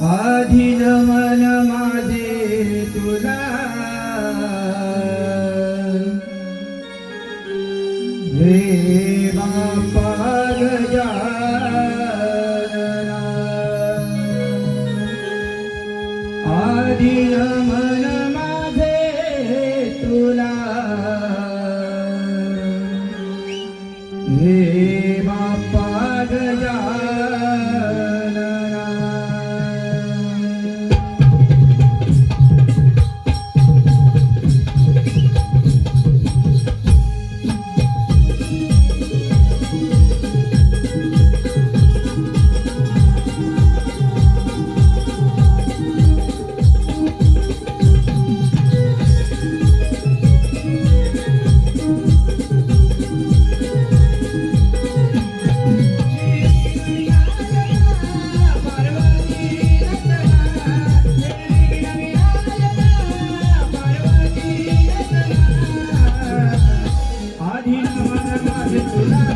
आधीन मन माझे तुला रे बापा गजानना आधीन मन माझे तुला रे बापा गजानना मन माझे तुला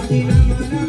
आधी न मन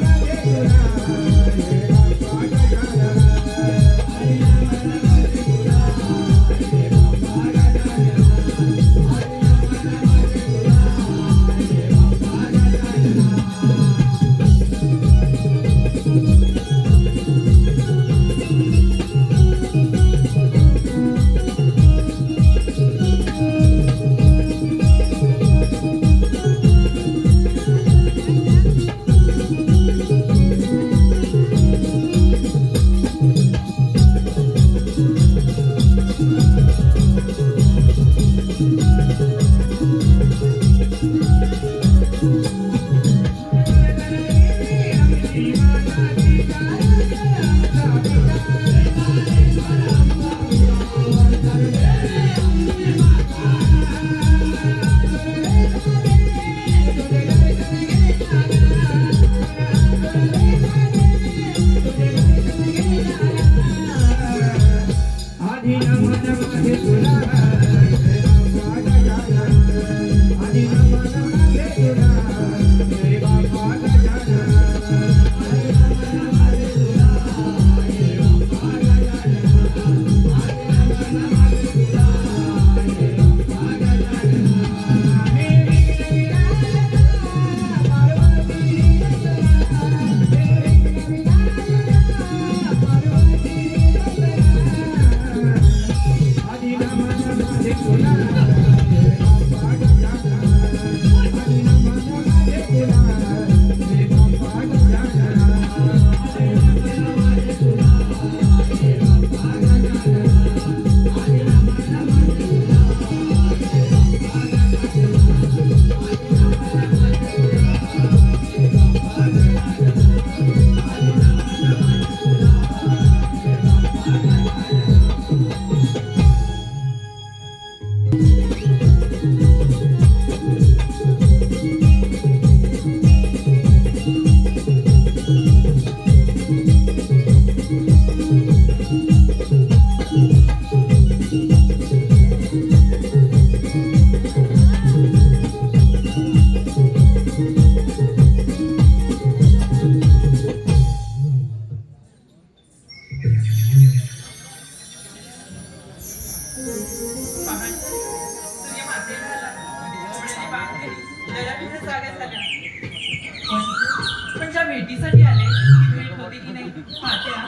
पाहते की नाही पाहते हा.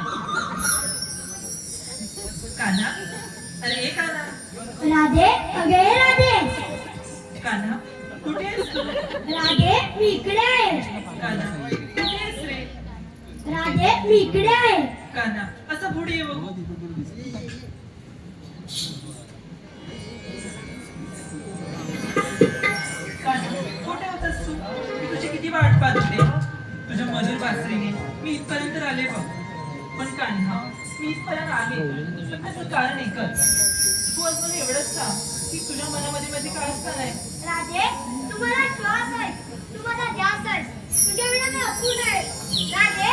कान्हा अरे ए कान्हा राधे अगे राधे कान्हा कुठे आहेस तू? राधे मी इकडे आहे कान्हा कुठे आहेस रे? राधे मी इकडे आहे कान्हा असं पुढे ये बघू. कान्हा कुठे होतास तू? मी तुझी किती वाट पाहत होते तुझ्या मधुर बासरीने मी इथपर्यंत आले बघ. पण कान्हा मी इथपर्यंत आले पण त्याचं कारण एकच. तू आज मला एवढंच सांग की तुझ्या मनामध्ये माझी काय स्थान आहे? राधे तू मला श्वास आहे तू मला ध्यास आहे तुझ्या विना मी अपूर्ण आहे राधे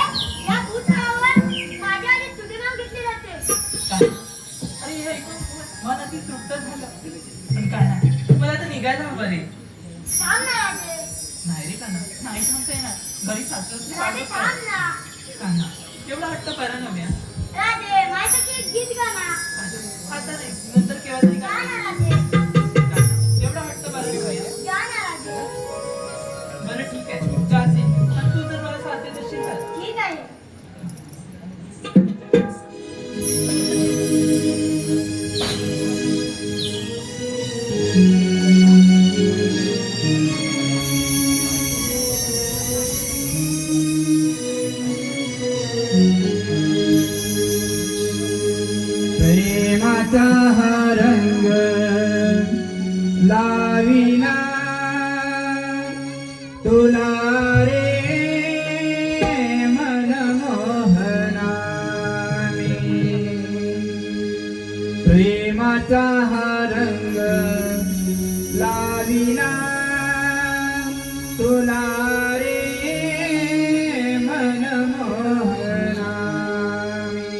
या भूतलावर माझ्या आधी तुझे नाव घेतले जाते अरे हे ऐकून मन अति तृप्त झालं. पण कान्हा मला तर निघायला हवं रे. थांब ना राधे नाही रे कान्हा नाही थांबता येणार. घरी सासरची राधे वाट थांब बघताय. ना कान्हा एवढा हट्ट करा नव्या. राधे माझ्यासाठी एक गीत गा ना आता नाही नंतर केव्हा तरी गा गा. ना राधे कान्हा एवढा हट्ट करा नव्या. गा ना राधे बरं ठीक आहे जाते पण तू जर मला साथ देत असशील तर. ठीक आहे प्रेमाचा हा रंग लाविना तुला रे मनमोहना मी. प्रेमाचा हा रंग लाविना तुला रे मनमोहना मी.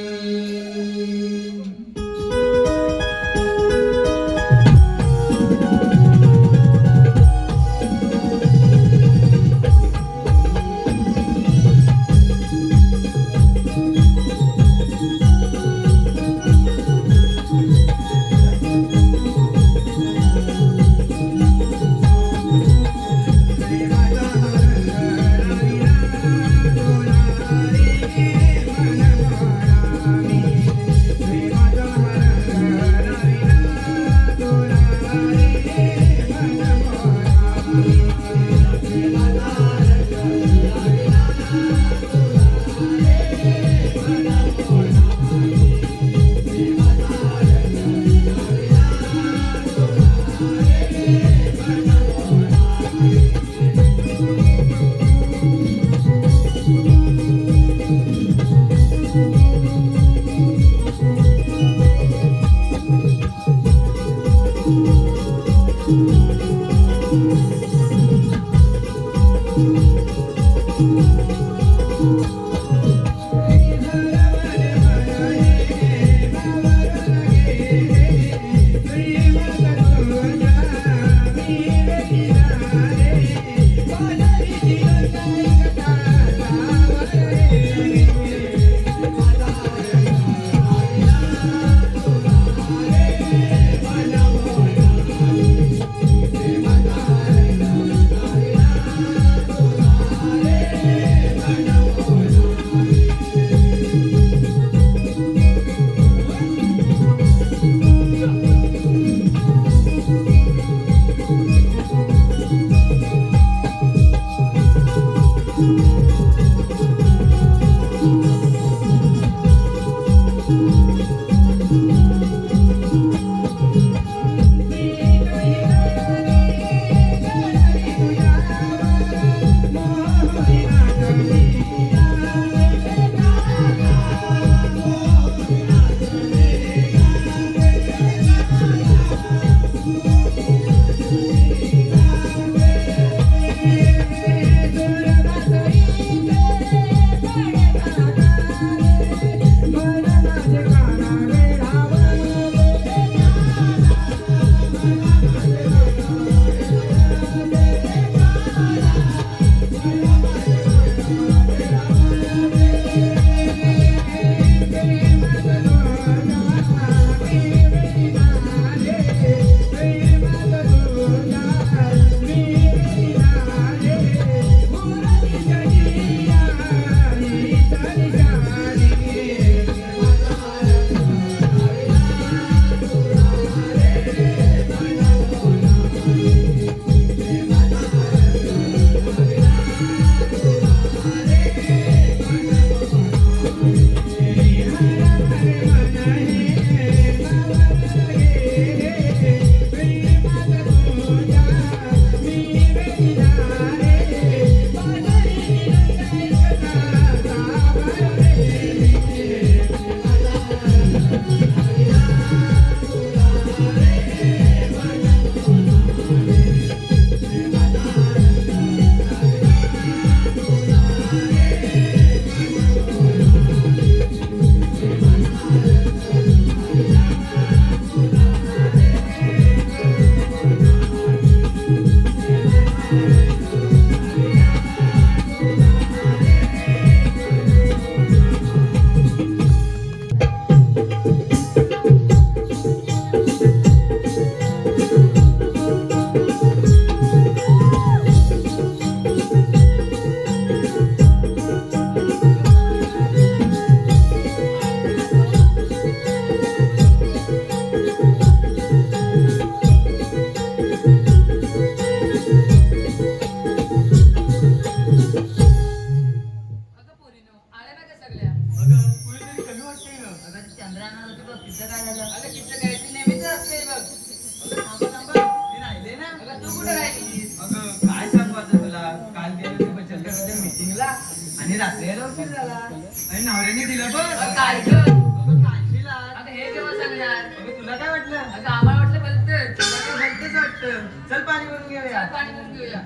आणि रात्री यायला उशीर झाला आणि नवऱ्याने दिलं बघ काय गं? काशीला. अगं हे केव्हा सांगणार? अगं, तुला काय वाटलं अगं आम्हाला वाटलं भलतंच. तुला काय भलतंच वाटतं. चल पाणी भरून घेऊया चल पाणी पिऊन घेऊया.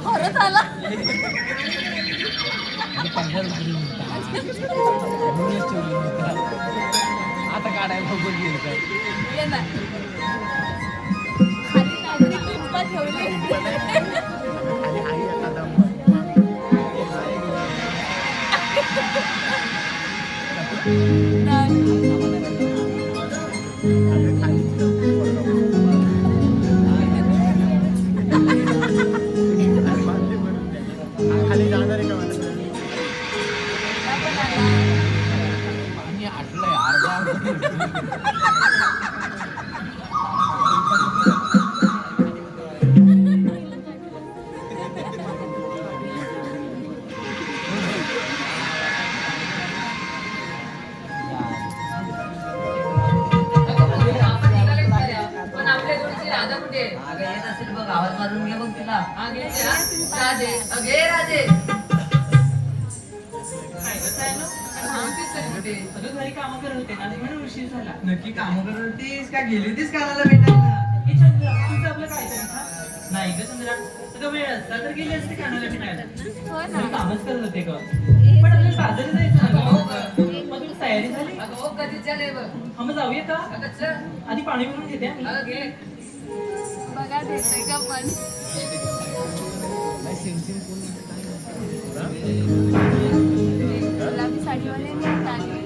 खरंच आला आता काढायला ये ना खाली काहीतरी टिप्पा ठेवली खाली जाणार आहे का मला पाणी आटलंय अर्धा आपण निघालेच झाल्या. पण आपल्या जोडीची राधा कुठे आहे? अगं येत असेल बघ आवाज मारून घे बघ तिला हा, गेली हा? राधे अगे राधे काय गं सायलो? थांबतीस तरी कुठे? अगं घरी कामं करत होते ना म्हणून उशीर झाला नक्की कामं करत होतीस का गेली होतीस कानाला भेटायला हे चंद्रा तुझं आपलं काय तरी हा? नाही ग चंद्रा अगं वेळ असता तर गेली असते कानाला भेटायला हो मी ना कामच करत होते ग पण आपल्याला बाजारी जायचं ना गं. मग तुझी तयारी झाली अगं हो कधीच झाले बघ. हा मग जाऊया का अगं चल. आधी पाणी भरून घेते हा मी. अगं घे. बघा देते का पण गुलाबी साडीवाले नाही आले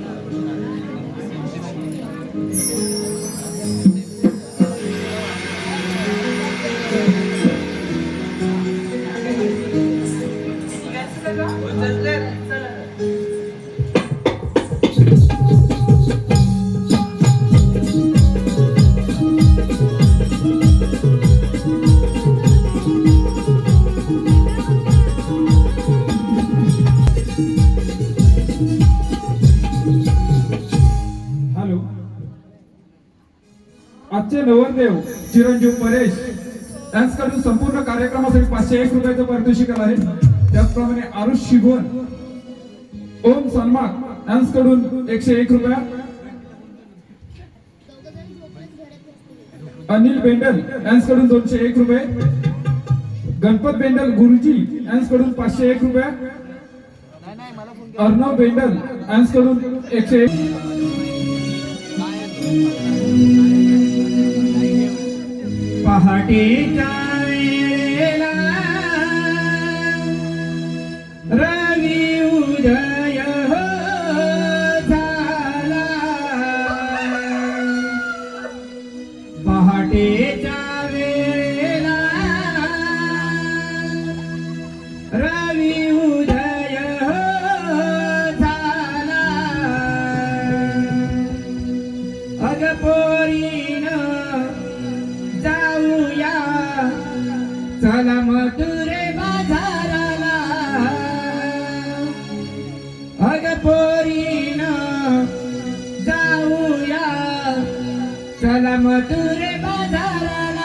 निघायचं का गं? चला. हॅलो आजचे नवरदेव चिरंजीव परेश यांच्याकडून संपूर्ण कार्यक्रमासाठी 501 रुपयाचं पारितोषिक आहे. त्याचप्रमाणे आरुष शिगवण ओम सन्माक यांच्याकडून 101 रुपया, अनिल बेंडल यांच्याकडून 201 रुपये, गणपत बेंडल गुरुजी यांच्याकडून 501 रुपया, अर्णव बेंडल यांच्याकडून 101. पहाटेच्या वेळेला रवी उदय झाला. पहाटेच्या वेळेला रवी उदय झाला. अग पोरीनं जाऊया चला मथुरे बाजाराला. अग पोरीनं जाऊया चला मथुरे बाजाराला.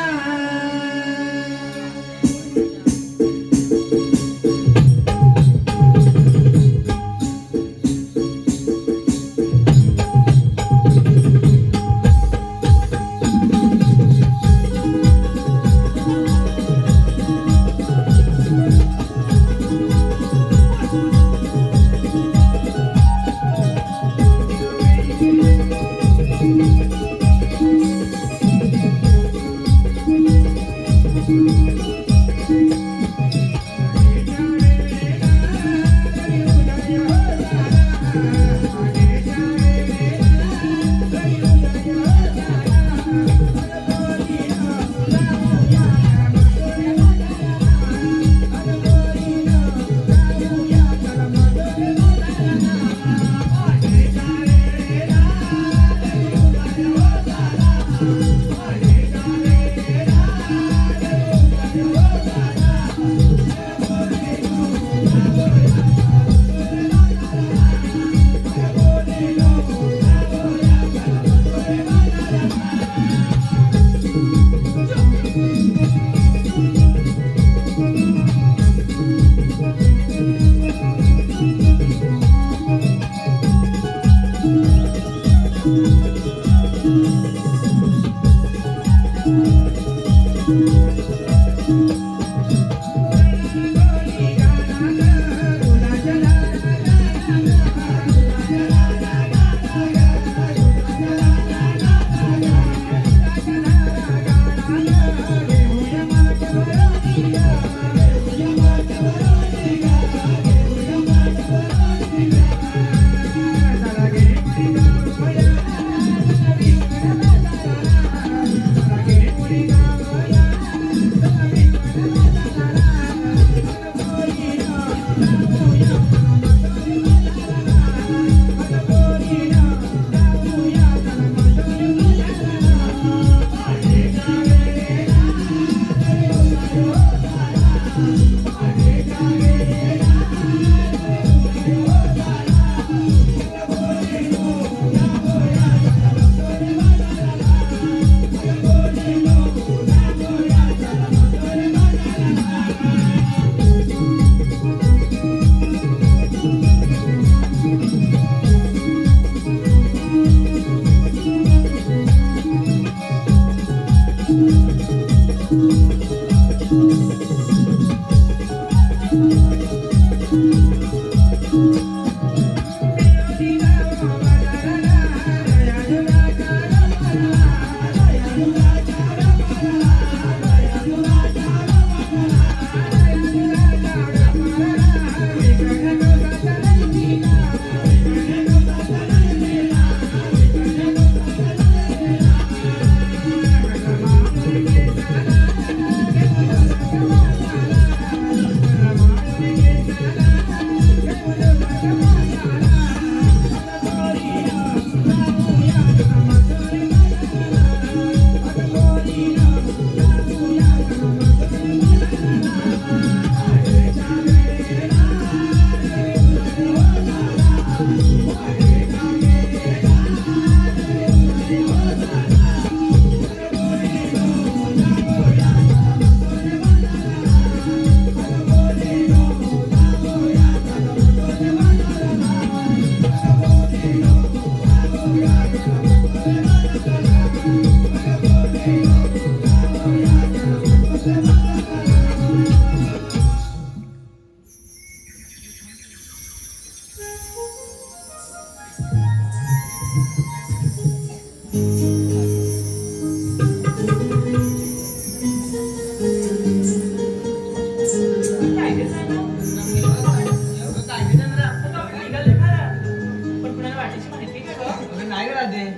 आले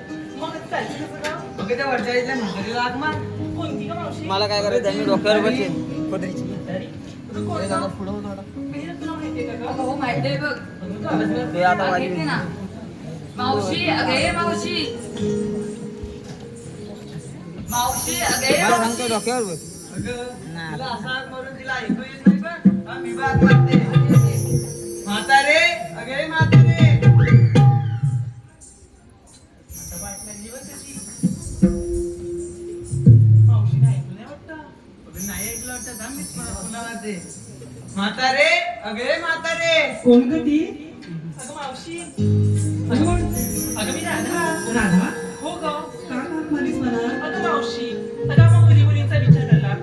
मग चालतं कसं का? ओके त्या वरच्या इथल्या म्हातारीला आग मार कोणती का मावशी? मला काय करायचं आम्ही डोक्यावर बसेल पदरीची म्हातारी? तू कोण दादा ना? पुढं हो थोडा पहिलं तुला माहितीये का गं? हो माहितीये बघ तू आवाज ते आता हा, घेते ना मावशी अगे मावशी मावशी अगे मला मावशी. सांगतो डोक्यावर बस अगं, नाही. तुला असा हाक मारून तिला ऐकू येत नाही पण? हा, मी बात मारते. म्हातारे, अगे म्हातारे. आता बात लागली बघ त्याची. मावशीने ऐकलं नाही वाटतं. अगं, नाही ऐकलं वाटतं. थांब, मीच पुन्हा मारते. म्हातारे, अगे म्हातारे. कोण ग ती अगं मावशी, अगं पण अगं मी राधा. राधा हो गं. का हाक मारलीस मला अगं मावशी, आता मग मुली-मुलींचा विचार आला.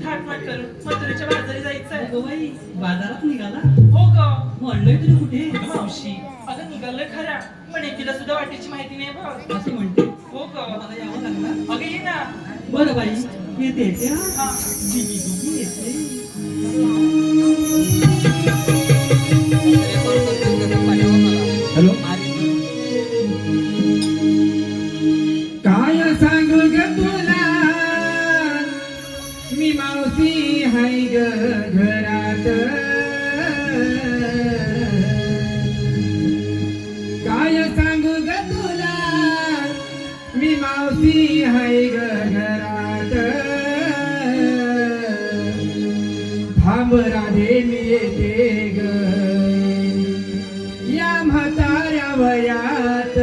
थाटमाट करून मथुरेच्या बाजारी जायचंय. अगं बाई बाजारात निघाला हो गं. म्हणलोय तुला कुठे अगं मावशी, अगं निघालोय खरा, पण एकीला सुद्धा वाटेची माहिती नाही बघ. असं म्हणते हो गं. मला यावं लागणार अगं ये ना. बरं बाई येते येते हा. हा. बिगी बिगी येते रेकॉर्ड करतोय कसं पाठवा मला हॅलो मारी काय सांगू ग तुला मी मावशी हाय ग घरात काय सांगू ग तुला मी मावशी हाय ग घरात थांब राधे मी येते ग या म्हाताऱ्या वयात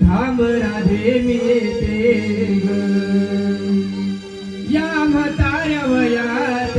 थांब राधे मी येते ग या म्हाताऱ्या वयात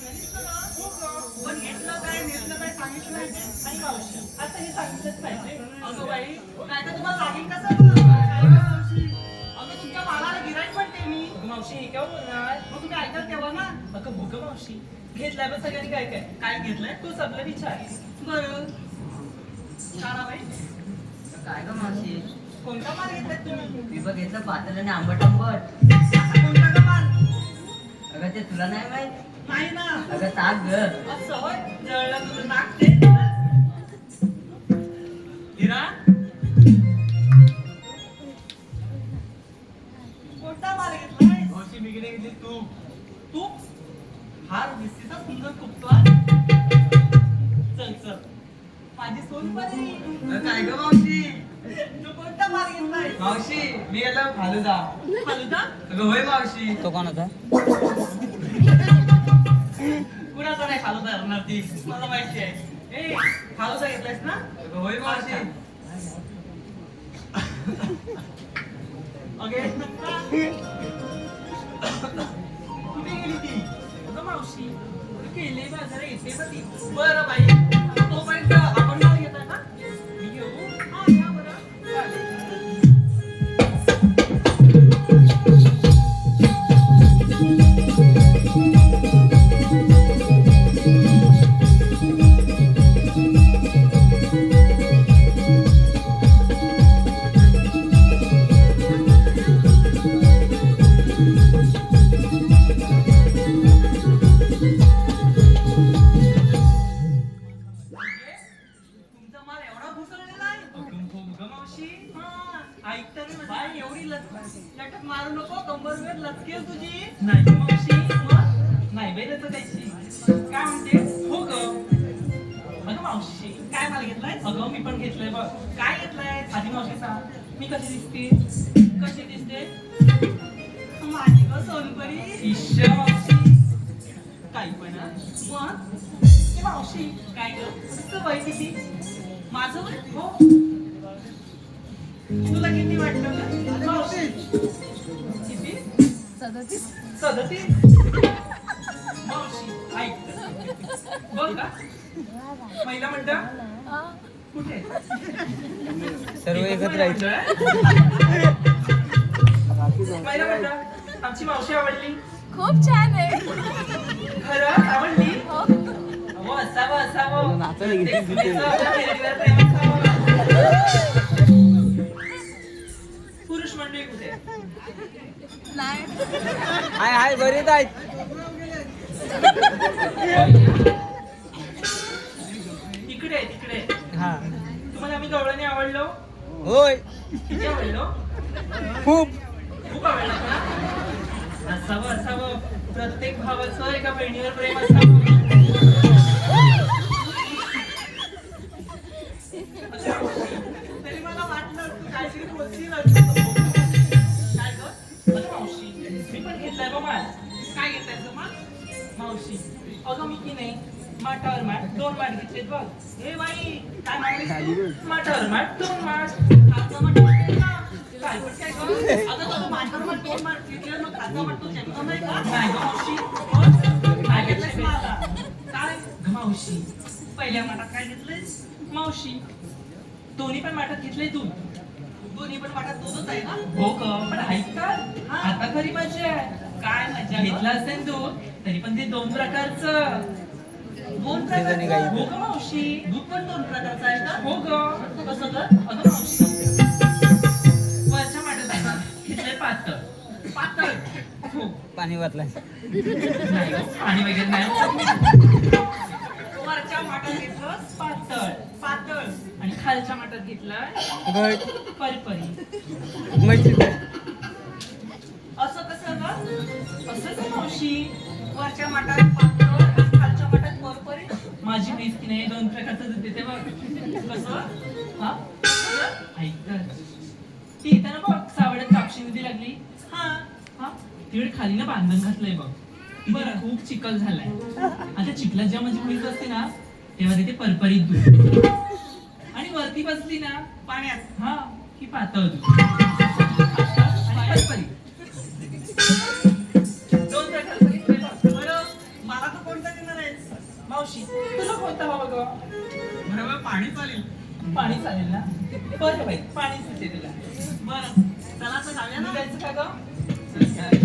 पण घेतलं काय नेतलं काय सांगितलं नाही ते. आणि मावशी आता हे सांगितलंच पाहिजे. अगं बाई नाही तर तुम्हाला लागेल कसं मावशी? अगं तुमच्या मालाला गिराईक म्हणते मी. अगं मावशी हे केव्हा बोलणार? मग तुम्ही ऐकत तेव्हा ना. अगं भुक मावशी घेतलाय पण सगळ्यांनी काय काय काय घेतलंय तू सगळं विचार. बरं ताराबाई काय ग मावशी कोणता माल घेतलाय तुम्ही? मी बघितलं पातळ आणि आंबट आंबट. असा कोणता का माल? अगं ते तुला नाही माहित. नाही ना. अगं ताक ग. असं होय जळलं तुझं नाक ते. हिरा कोणता माल घेतलाय? मावशी मी घेतली तू. तू फार दिसतीचा सुंदर कुपला. चल चल माझी सोनपरी. काय ग मावशी तू कोणता माल घेतलाय? मावशी मी याला फालुदा. फालुदा? अगं होय मावशी. तो कोण होता? कुणाचा नाही फालुदा करणार ती मला माहिती आहे. ए फालुदा घेतलायस ना? अगं होय मावशी. अगे कुठे गेली ती? अगं मावशी केले बाजार येते बघ ती. बरं बाई तोपर्यंत आपण माल घेताय ना? मी घेऊ? हा या बरं. चालेल. तुमचा माल एवढा घुसळलेला आहे? अगं मावशी ऐकता ना बाई एवढी लटक मारू नको कंबरवर लचकेल तुझी. नाही मावशी मग नाही बाई लचकायची. काय म्हणते? हो ग. अगं मावशी काय माल घेतलाय? अगं मी पण घेतलंय बघ. काय घेतलंय आधी मावशी सांग. मी कशी दिसते? कशी दिसते? माझी ग सोनपरी. ईश्वर मावशी काही पण मग ए मावशी काय ग तुझं वय किती? माझं वय? हो. तुला किती वाटतं ग? मावशी किती? 37. 37. मावशी ऐक बघ का महिला म्हणता कुठे सर्व एकत्र राहायचं. महिला म्हणता आमची मावशी आवडली. खूप छान आहे. खरं आवडली? हो. हो असावं असावं. नाचायला गेली. प्रत्येक सुनेचं आपल्या मुलीवर प्रेम असावं. पुरुष मंडळी कुठे? नाही. हाय हाय बरीच आहेत. तिकडे तिकडे. हा तुम्हाला आम्ही गवळणी आवडलो? होय किती आवडलो? खूप. खूप आवडलं ना? असावं असावं. प्रत्येक भावाचं एका बहिणीवर प्रेम असावं. तरी मला वाटलं तू काहीतरी बोलशील. काय ग? अगं मावशी मी पण घेतलाय बा माल. काय घेतलाय ग माल? मावशी अगं मी की नाही माठावर माठ 2 माठ घेतलेत बघ. हे बाई काय मागलीस तू? माठावर माठ 2 माठ. खालचा माठ घेतलेत का? काय पण काय ग? अगं तुझं माठावर माठ 2 माठ घेतले मग खालचा माठ तू चेक नाही का? नाही ग मावशी. मग काय घेतलंयस मला? काय ग मावशी पहिल्या माठात काय घेतलंयस? मावशी दोन्ही पण माठात घेतलंय तू. दोन्ही पण माठात दूधच आहे ना? हो का? पण ऐकतात आता खरी मजा आहे. काय मजा? घेतला असेल तू तरी पण ते 2 प्रकारचं. 2 प्रकारचं? हो का मावशी? दूध पण 2 प्रकारचं आहे का? हो ग. कसं ग? अगं मावशी वरच्या माठात घेतलंय पातळ. पातळ? हो. पाणी वाचलाय. नाही ग, पाणी वगैरे नाही. वरच्या माठात घेतलं पातळ पातळ आणि खालच्या माठात घेतलं परपरी. असं कसं ग? असंच आहे मावशी. वरच्या माठात पातळ आणि खालच्या माठात परपरी. माझी मैस की नाही 2 प्रकारचं दूध देते बघ. कसं? हा ऐक ती येताना बघ सावड्यात कापशी नदी लागली. हा हा तिकडे खाली ना बांधण घातलंय बघ. बरं खूप चिखल झालाय. आता चिखलात जेव्हा माझी म्हैस असते ना तेव्हा तिथे परपरीत दूध आणि वरती बसली ना पाण्यात हा की पातळ दूध आणि परपरीत. 2 प्रकारचं घेतलंय बघ. बरं मला तर कोणतं मावशी तुला कोणता हवा ग? बरोबर पाणी चालेल. पाणी चालेल ना? बरं बाई पाणीच देते तुला. बरं चला तर जाऊया ना. निघायचं का ग?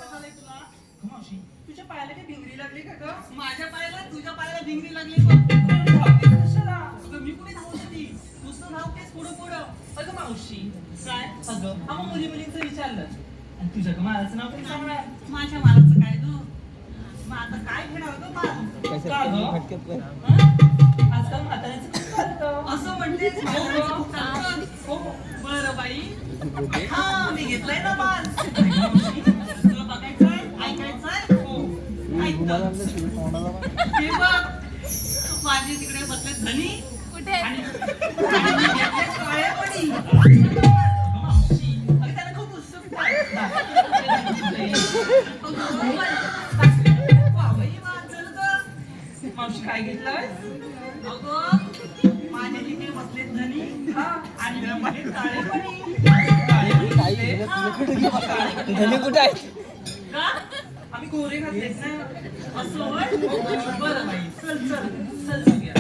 मावशी तुझ्या पायाला काही भिंगरी लागली का ग? माझ्या पायाला तुझ्या पायाला भिंगरी लागली बघ. धावतेस कशाला? अगं मी कुठे धावू शकते? नुसतं धावतेस पुढं पुढं. अगं मावशी काय? अगं आम्हा मुलींचं विचारलं आणि तुझ्या ग मालाचं नाव कोणी सांगणार? माझ्या मालाचं काय ग? मग आता काय घेणार ग माल? का ग? फटक्यात काय? हं? आजकाल म्हाताऱ्यांचं खूप चालतं. असं म्हणतेस हो. हो. हो. बरं बाई. हा मी घेतलाय ना माल. तुला बघायचंय ऐकायचंय हो. तुम्हाला आणलं शिवी तोंडाला बा. हे बघ माझे तिकडे बसले धनी कुठे आणि मी घेतले काळेपणी. अगं मावशी अगं त्याला खूप उत्सुकता आहे. वावही वाजल ग. मावशी काय घेतलंय? अगं माझे तिकडे बसले धनी हा आणि मी घेतले काळेपणी. काही दिलं तुला कुठे गेलं? धनी कुठे आहे? का? आम्ही गोरे घातलेत ना. असं होय? बरं बाई चल चल चल जाऊया.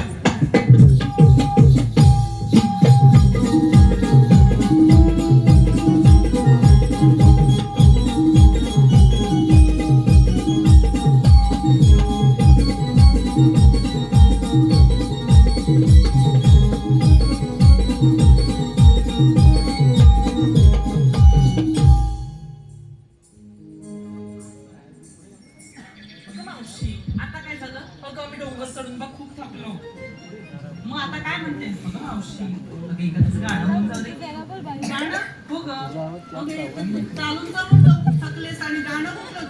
अगं मावशी आता काय झालं? अगं आम्ही डोंगर चढून बा खूप थकलो. मग आता काय म्हणते? अगं मावशी अगं एखादंच गाणं म्हणून जाऊ दे. त्याला पण बाई गाणं? हो ग. ओके चालून चालून थकलेस आणि गाणं कुठलं?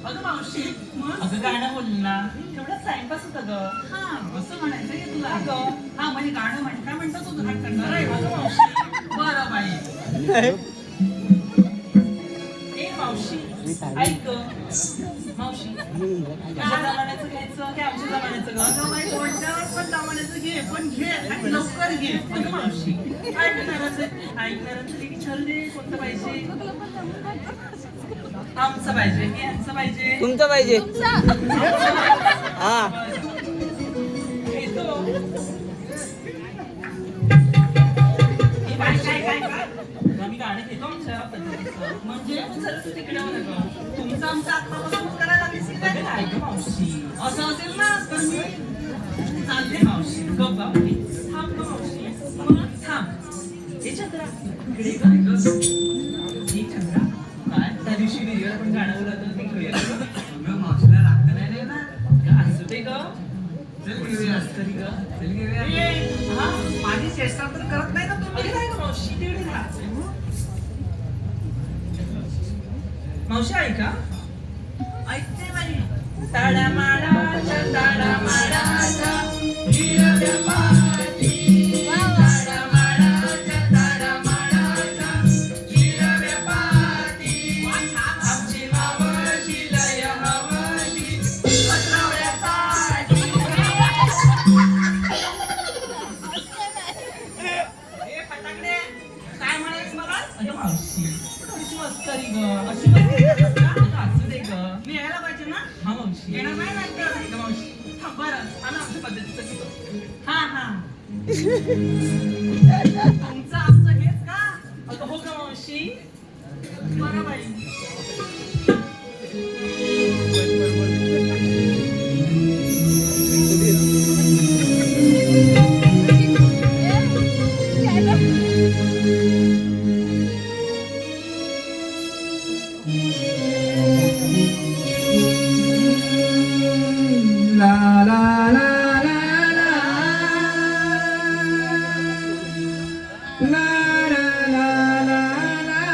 अगं मावशी मग? अगं गाणं बोल ना. तेवढाच टाइमपास होता ग. हा असं म्हणायचं आहे तुला अगं. हा म्हणजे गाणं म्हण काय म्हणतो तू घाट करणार आहे अगं मावशी बरं बाई ए मावशी ऐक ग. मावशी तुझ्या जमान्याचं घ्यायचं की आमच्या जमान्याचं ग? अगं बाई कोणत्यावर पण जमान्याचं घे पण घे आणि लवकर घे अगं मावशी ऐकणाराचं की विचारू दे कोणतं पाहिजे? आमचं पाहिजे की यांचं पाहिजे? तुमचं पाहिजे. तुमचा हा येतो. हे काय काय काय काय आम्ही गाणं घेतो आमच्या पद्धतीचं. म्हणजे चल तू तिकडे हो ना ग. तुमचं आमचं आत्तापासून करायला लागलीस की अगं काय नाही ग मावशी. असं असेल ना तर मी चालते मावशी गप गप. थांब ग मावशी. मग थांब. हे चंद्रा इकडे ग. हे चंद्रा काय त्या दिवशी व्हिडिओला पण गाणं बोलत होतं ते घेऊया ग. अगं मावशीला लागतं नाही ना अगं असू दे ग. चल घेऊया तरी ग. चल घेऊया हा माझी चेष्टा तर करत नाही ना अगं तुम्ही नाही ग मावशी तिकडे राहा. मावशी ऐका. ऐकते बाई ताडामाडाच्या ताडामाडाच्या हिरव्या पाटी. वा वा ताडामाडाच्या ताडामाडाच्या हिरव्या पाटी. आमची मावशी लय हवशी पत्रावळ्यासाठी. ए फटाकडे काय म्हणायस मला अगं मावशी तुझी मस्करी ग. अशी मस्करी करतेस का? अगं असू दे ग. मी यायला पाहिजे ना हा मावशी. येणार नाही ना तर? अगं मावशी हा, बरं आम्ही आमच्या पद्धतीचं घेतो. हा हा तुमचं आमचं हेच का अगं हो का मावशी? बरं बाई ला ला ला ला ला ला ला ला ला ला ला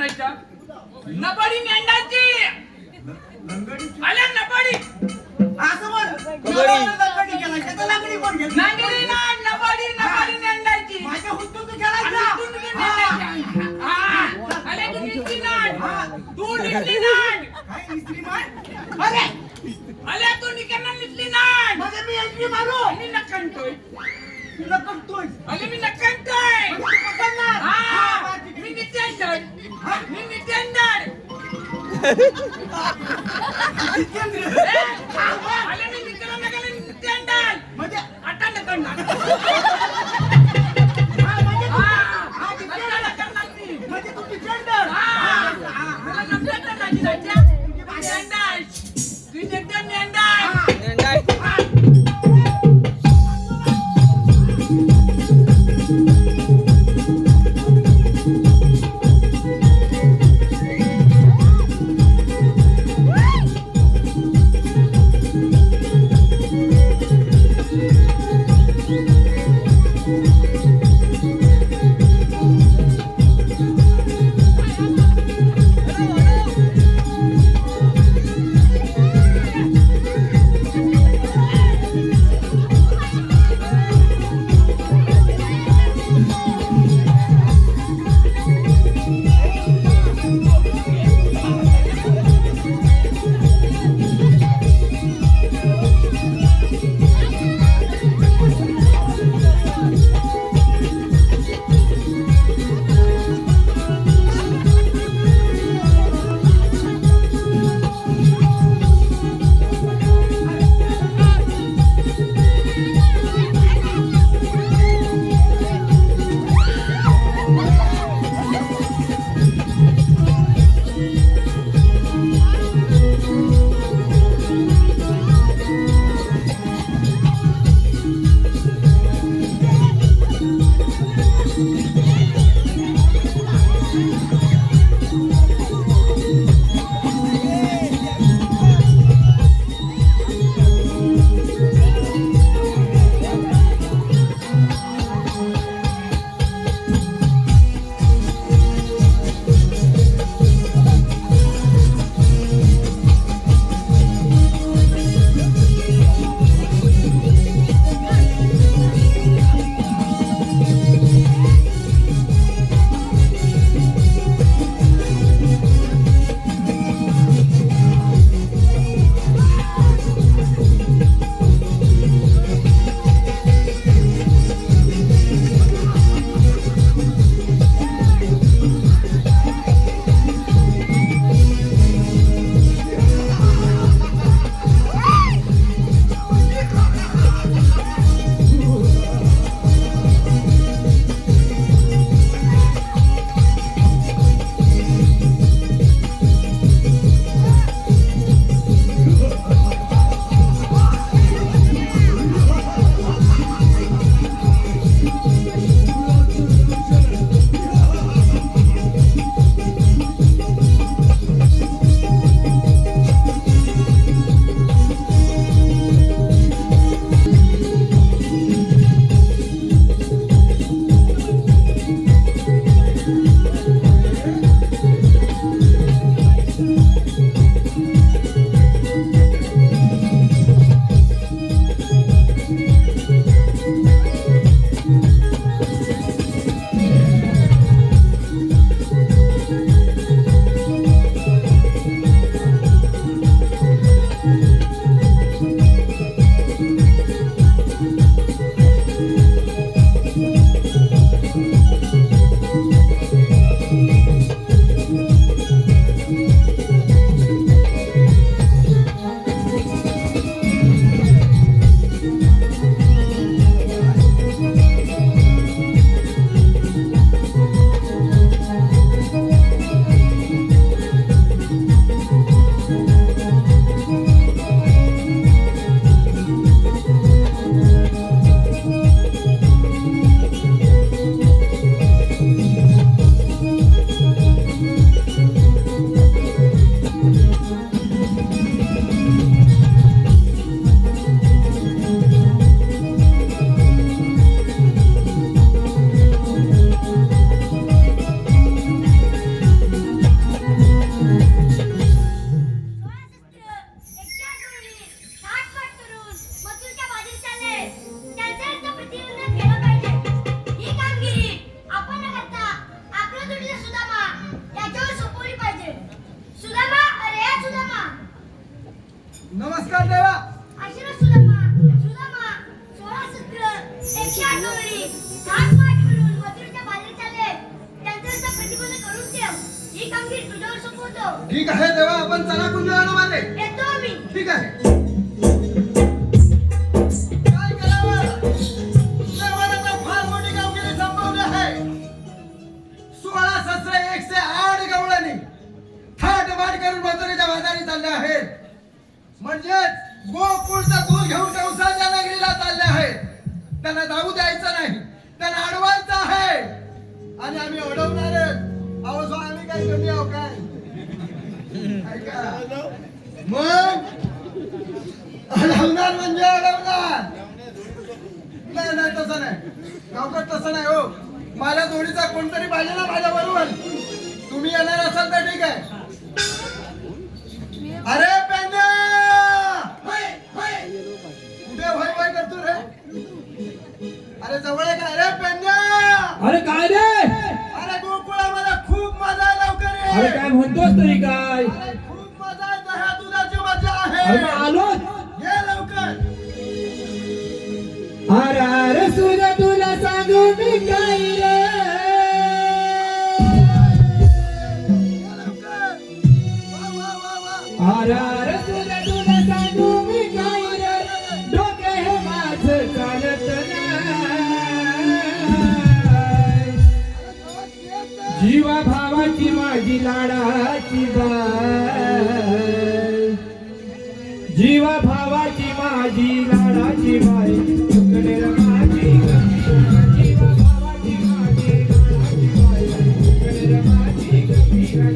नेंडायचा नबाडी नेंडायची आल्या नबाडी असं म्हण लंगडी खेळायची तर लंगडी कोण घेतली? नांगरी ना नबाडी नबाडी नेंडायची माझ्या हुतून तू आणि खेळायचा तू नेंडायची. हा. आल्या तू निघली नांड. तू निघली नांड. काय इस्त्री मार अरे आल्या तू निघणार निघली नांड. म्हणजे मी इस्त्री मारू मी नक्कंतोय तुला करतोय अरे मी नक्कंतोय म्हणजे तू पकडणार हा. मी निटेंडर मी निटेंडर आले मी निटेंडर नगले निटेंडर म्हणजे आता नकंडर म्हणजे तू डिफेंडर पैसे आठवली हात पाय करून मजुरीच्या बाहेर चालले त्यांच्यावर प्रतिबंध करून ठेव ही कामगिरी तुझ्यावर सोपवतो ठीक आहे तेव्हा आपण चला कुंजवाना मारे येतो मी ठीक आहे काय करावं देवाला फार मोठी कामगिरी संपवली आहे 16 शस्त्र 108 गवळणी थाटमाट करून मजुरीच्या बाजारी चालले आहेत म्हणजेच गोकुळचा दूध घेऊन कंसाच्या नगरीला चालले आहेत त्यांना जाऊ द्यायचं नाही त्यांना अडवायचं आहे आणि आम्ही अडवणार अहो सो आम्ही काय कमी आहो काय ऐका मग अडवणार म्हणजे अडवणार नाही नाही तसं नाही गावकट तसं नाही हो माझ्या जोडीचा कोणतरी पाहिजे ना माझ्या बरोबर तुम्ही येणार असाल तर ठीक आहे अरे पेंड्या कुठे भाई भाई करतो रे अरे जवळ आहे का अरे पेंड्या अरे काय रे अरे गोकुळामध्ये खूप मजा आहे लवकर ये. अरे काय म्हणतोस तरी काय अरे खूप मजा आहे दह्या दुधाची मजा अरे आहे आलो ये लवकर अरे अरे सूर्य तुला सांगू मी काय रे ये लवकर वा वा वा वा अरे अरे सूर्य तुला सांगू मी काय रे डोके हे माझं चालत नाही जीवा भावाची माझी लाडाची बाई जीवा भावाची माझी लाडाची बाई तुकडे रे माझी जीवा भावाची माझी लाडाची बाई तुकडे रे माझी गंभीर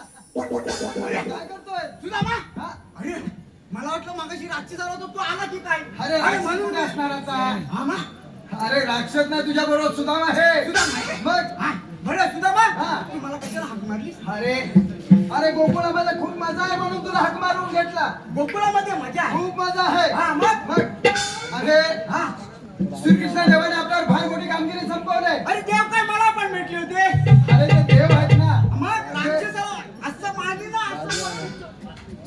काय करतोय सुदामा हा? अरे मला वाटलं मागाशी रातची झाला होता तू आला की काय अरे राक्षस कुठे असणार आता हा ना अरे राक्षस नाही तुझ्या बरोबर सुदामा आहे सुदामा आहे? मग हा, बरं सुदामा हा. तू मला कशाला हाक मारलीस अरे अरे गोकुळामध्ये खूप मजा आहे म्हणून तुला हाक मारून घेतला गोकुळामध्ये मजा आहे खूप मजा आहे हा, मग? अरे हा श्रीकृष्ण देवाने आपल्यावर फार मोठी कामगिरी संपवली अरे देव काय मला पण भेटले होते अरे ते देव आहेत ना मग राक्षसाला असं मारली ना असं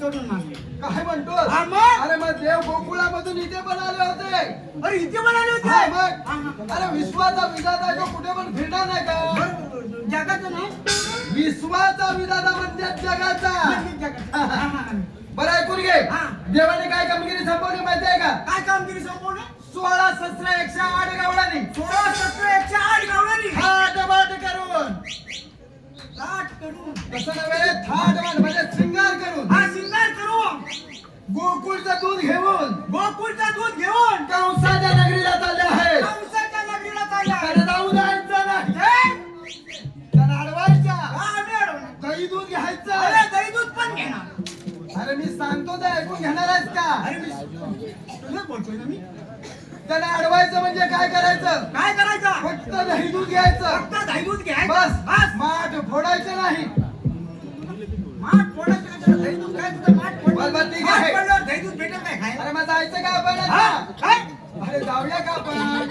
चढून मारली काय म्हणतो हा, मग? अरे मग देव गोकुळामधून इथे पण आले होते अरे इथे बनाले होते हा, हा, मग हा. अरे विश्वाचा विधाता तो कुठे पण फिरणार नाही का बरं, जगाचं नाव विश्वाचा विधाता म्हणजे जगाचा जगाचं. हा, हा, हा. बरं ऐकून घे हा. देवाने काय कामगिरी संपवली माहिती आहे का? काय कामगिरी संपवलं 16 शस्त्र 108 गवळणी 16 शस्त्र 108 गावड्यांनी थाटमाट करून लाट करून कसं नव्हे थाटमाट म्हणजे शृंगार करून हा शिंगार करून गोकुळचं दूध घेऊन गोकुळचा दूध घेऊन कंसाच्या नगरीला चालले आहे. कंसाच्या नगरीला चालला त्याला जाऊ द्यायचं नाही, हे? त्याला अडवायच्या. हा, आम्ही अडवलं. दही दूध घ्यायचं. अरे दही दूध पण घेणार अरे मी सांगतो ते ऐकून घेणार आहेस का? अरे मी तुला बोलतोय ना मी त्याला अडवायचं म्हणजे काय करायचं? काय करायचं फक्त दही दूध घ्यायचं. फक्त दही दूध घ्यायचं बस बस माठ फोडायचं नाही. माठ फोडायचं कशाला? दही दूध काय तुझं माठ फोडलं? बस, बस, ठीक माठ आहे. फोडल्यावर दही दूध भेटेल काय खायला? अरे मग जायचं का आपण हा? आता? काय? अरे जाऊया का आपण?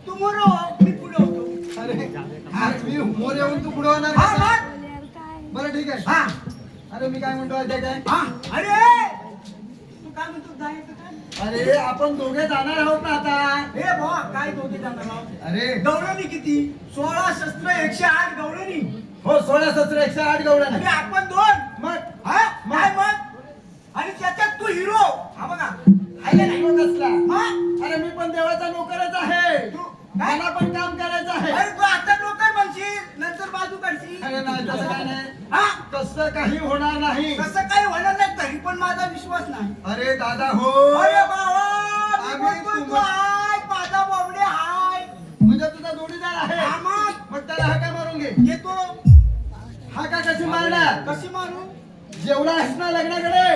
तू मोरो मी पुढे होतो अरे मी मोर येऊन तू पुढे होणार हा का? माठ बरं ठीक आहे. हा अरे मी काय म्हणतो माहिती आहे काय? हा अरे तू काय म्हणतो जायचं काय अरे आपण दोघे जाणार आहोत ना आता. हे बुवा काय दोघे जाणार आहोत? अरे गवळणी किती 16 शस्त्र 108 गवळणी हो 16 शस्त्र 108 गवळणी. आणि आपण दोन मग हा काय मग आणि त्याच्यात तू हिरो हा बघा आहे का नाही तो कसला? हा? अरे मी पण देवाचा नोकरच आहे. तू काय मला पण काम करायचं आहे. अरे तू आता नोकर म्हणशील नंतर बाजू काढशील अरे नाही तसं काय नाही. हा तसं काही होणार नाही. कसं काही होणार नाही तरी पण माझा विश्वास नाही अरे दादा हो अरे बाबा मी आम्ही म्हणतोय तू तुम्हा- हाय माझा बावडे हाय म्हणजे तुझा जोडीदार आहे. हा मग मग त्याला हाका मारून घे. घेतो हाका कशी मारणार? कशी मारू जेवढा आहेस ना लग्नाकडे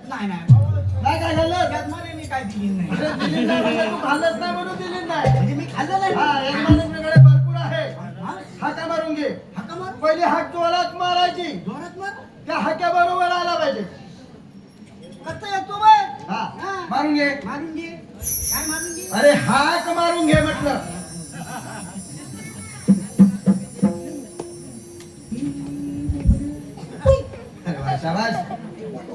नाही नाही नाही काय झालं? यजमानीने काय दिली नाही अरे दिली नाही म्हणजे तू खाल्लंच नाही म्हणून दिली नाही. म्हणजे मी खाल्लं हा नाही यजमानाकडे भरपूर आहे. हा? हाका मारून घे. हाका मारू पहिली हाक जोरात मारायची. जोरात मारू त्या हाक्या बरोबर आला पाहिजे. कसं येतो बाय हा हा. मारून घे. मारून घे काय मारून घे अरे हाक मारून घे म्हटलं. अरे वा, शाबास.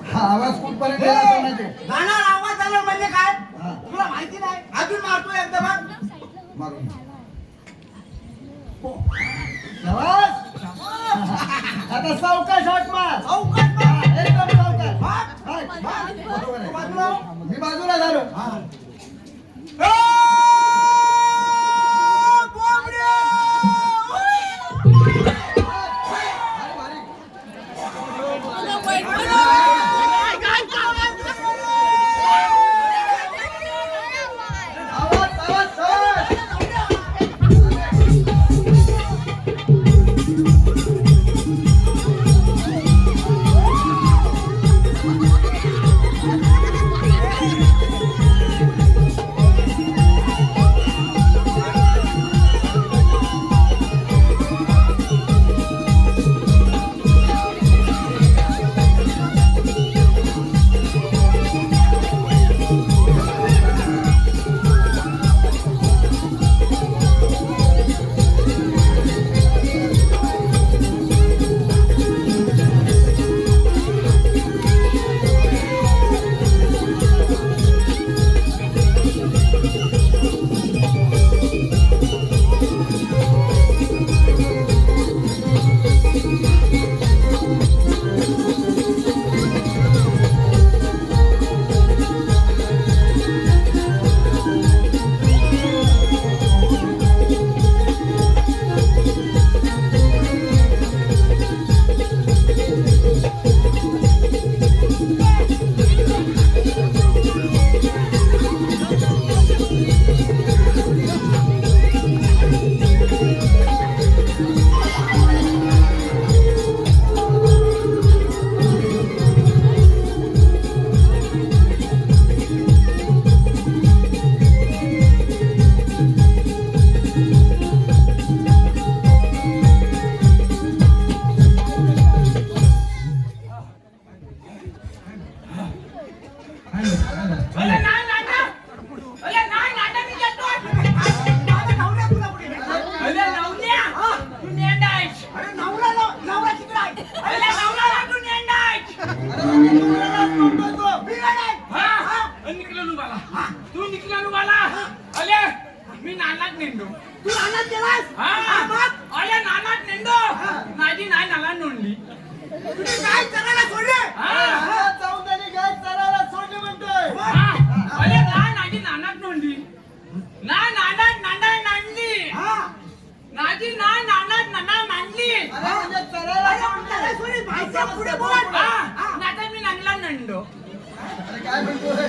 हा आवाज कुठपर्यंत गेला तो माहिती आहे? गाणार आवाज आला म्हणजे काय हा. तुला माहिती नाही अजून मारतो एकदम मारून घे. शाबास. आता सावकाश हाक मार. चौकट हा, एकदम सावकाश. हाक. हाक. बरोबर आहे. बाजूला. मी बाजूला झालो. अरे बारीक. आवाज आवाज आवाज. मी नानात नेंडो तू रानात गेलास हा मग अरे नानात नेंडो माझी नाही नाला नोंदली तुझी काय करायला सोडले हा जाऊन त्याने नाजी ना नाना नाना नांदली अरे म्हणजे चढायला सोडलं. पुढे बोल नाता मी नांगला नंडो अरे काय म्हणतोय?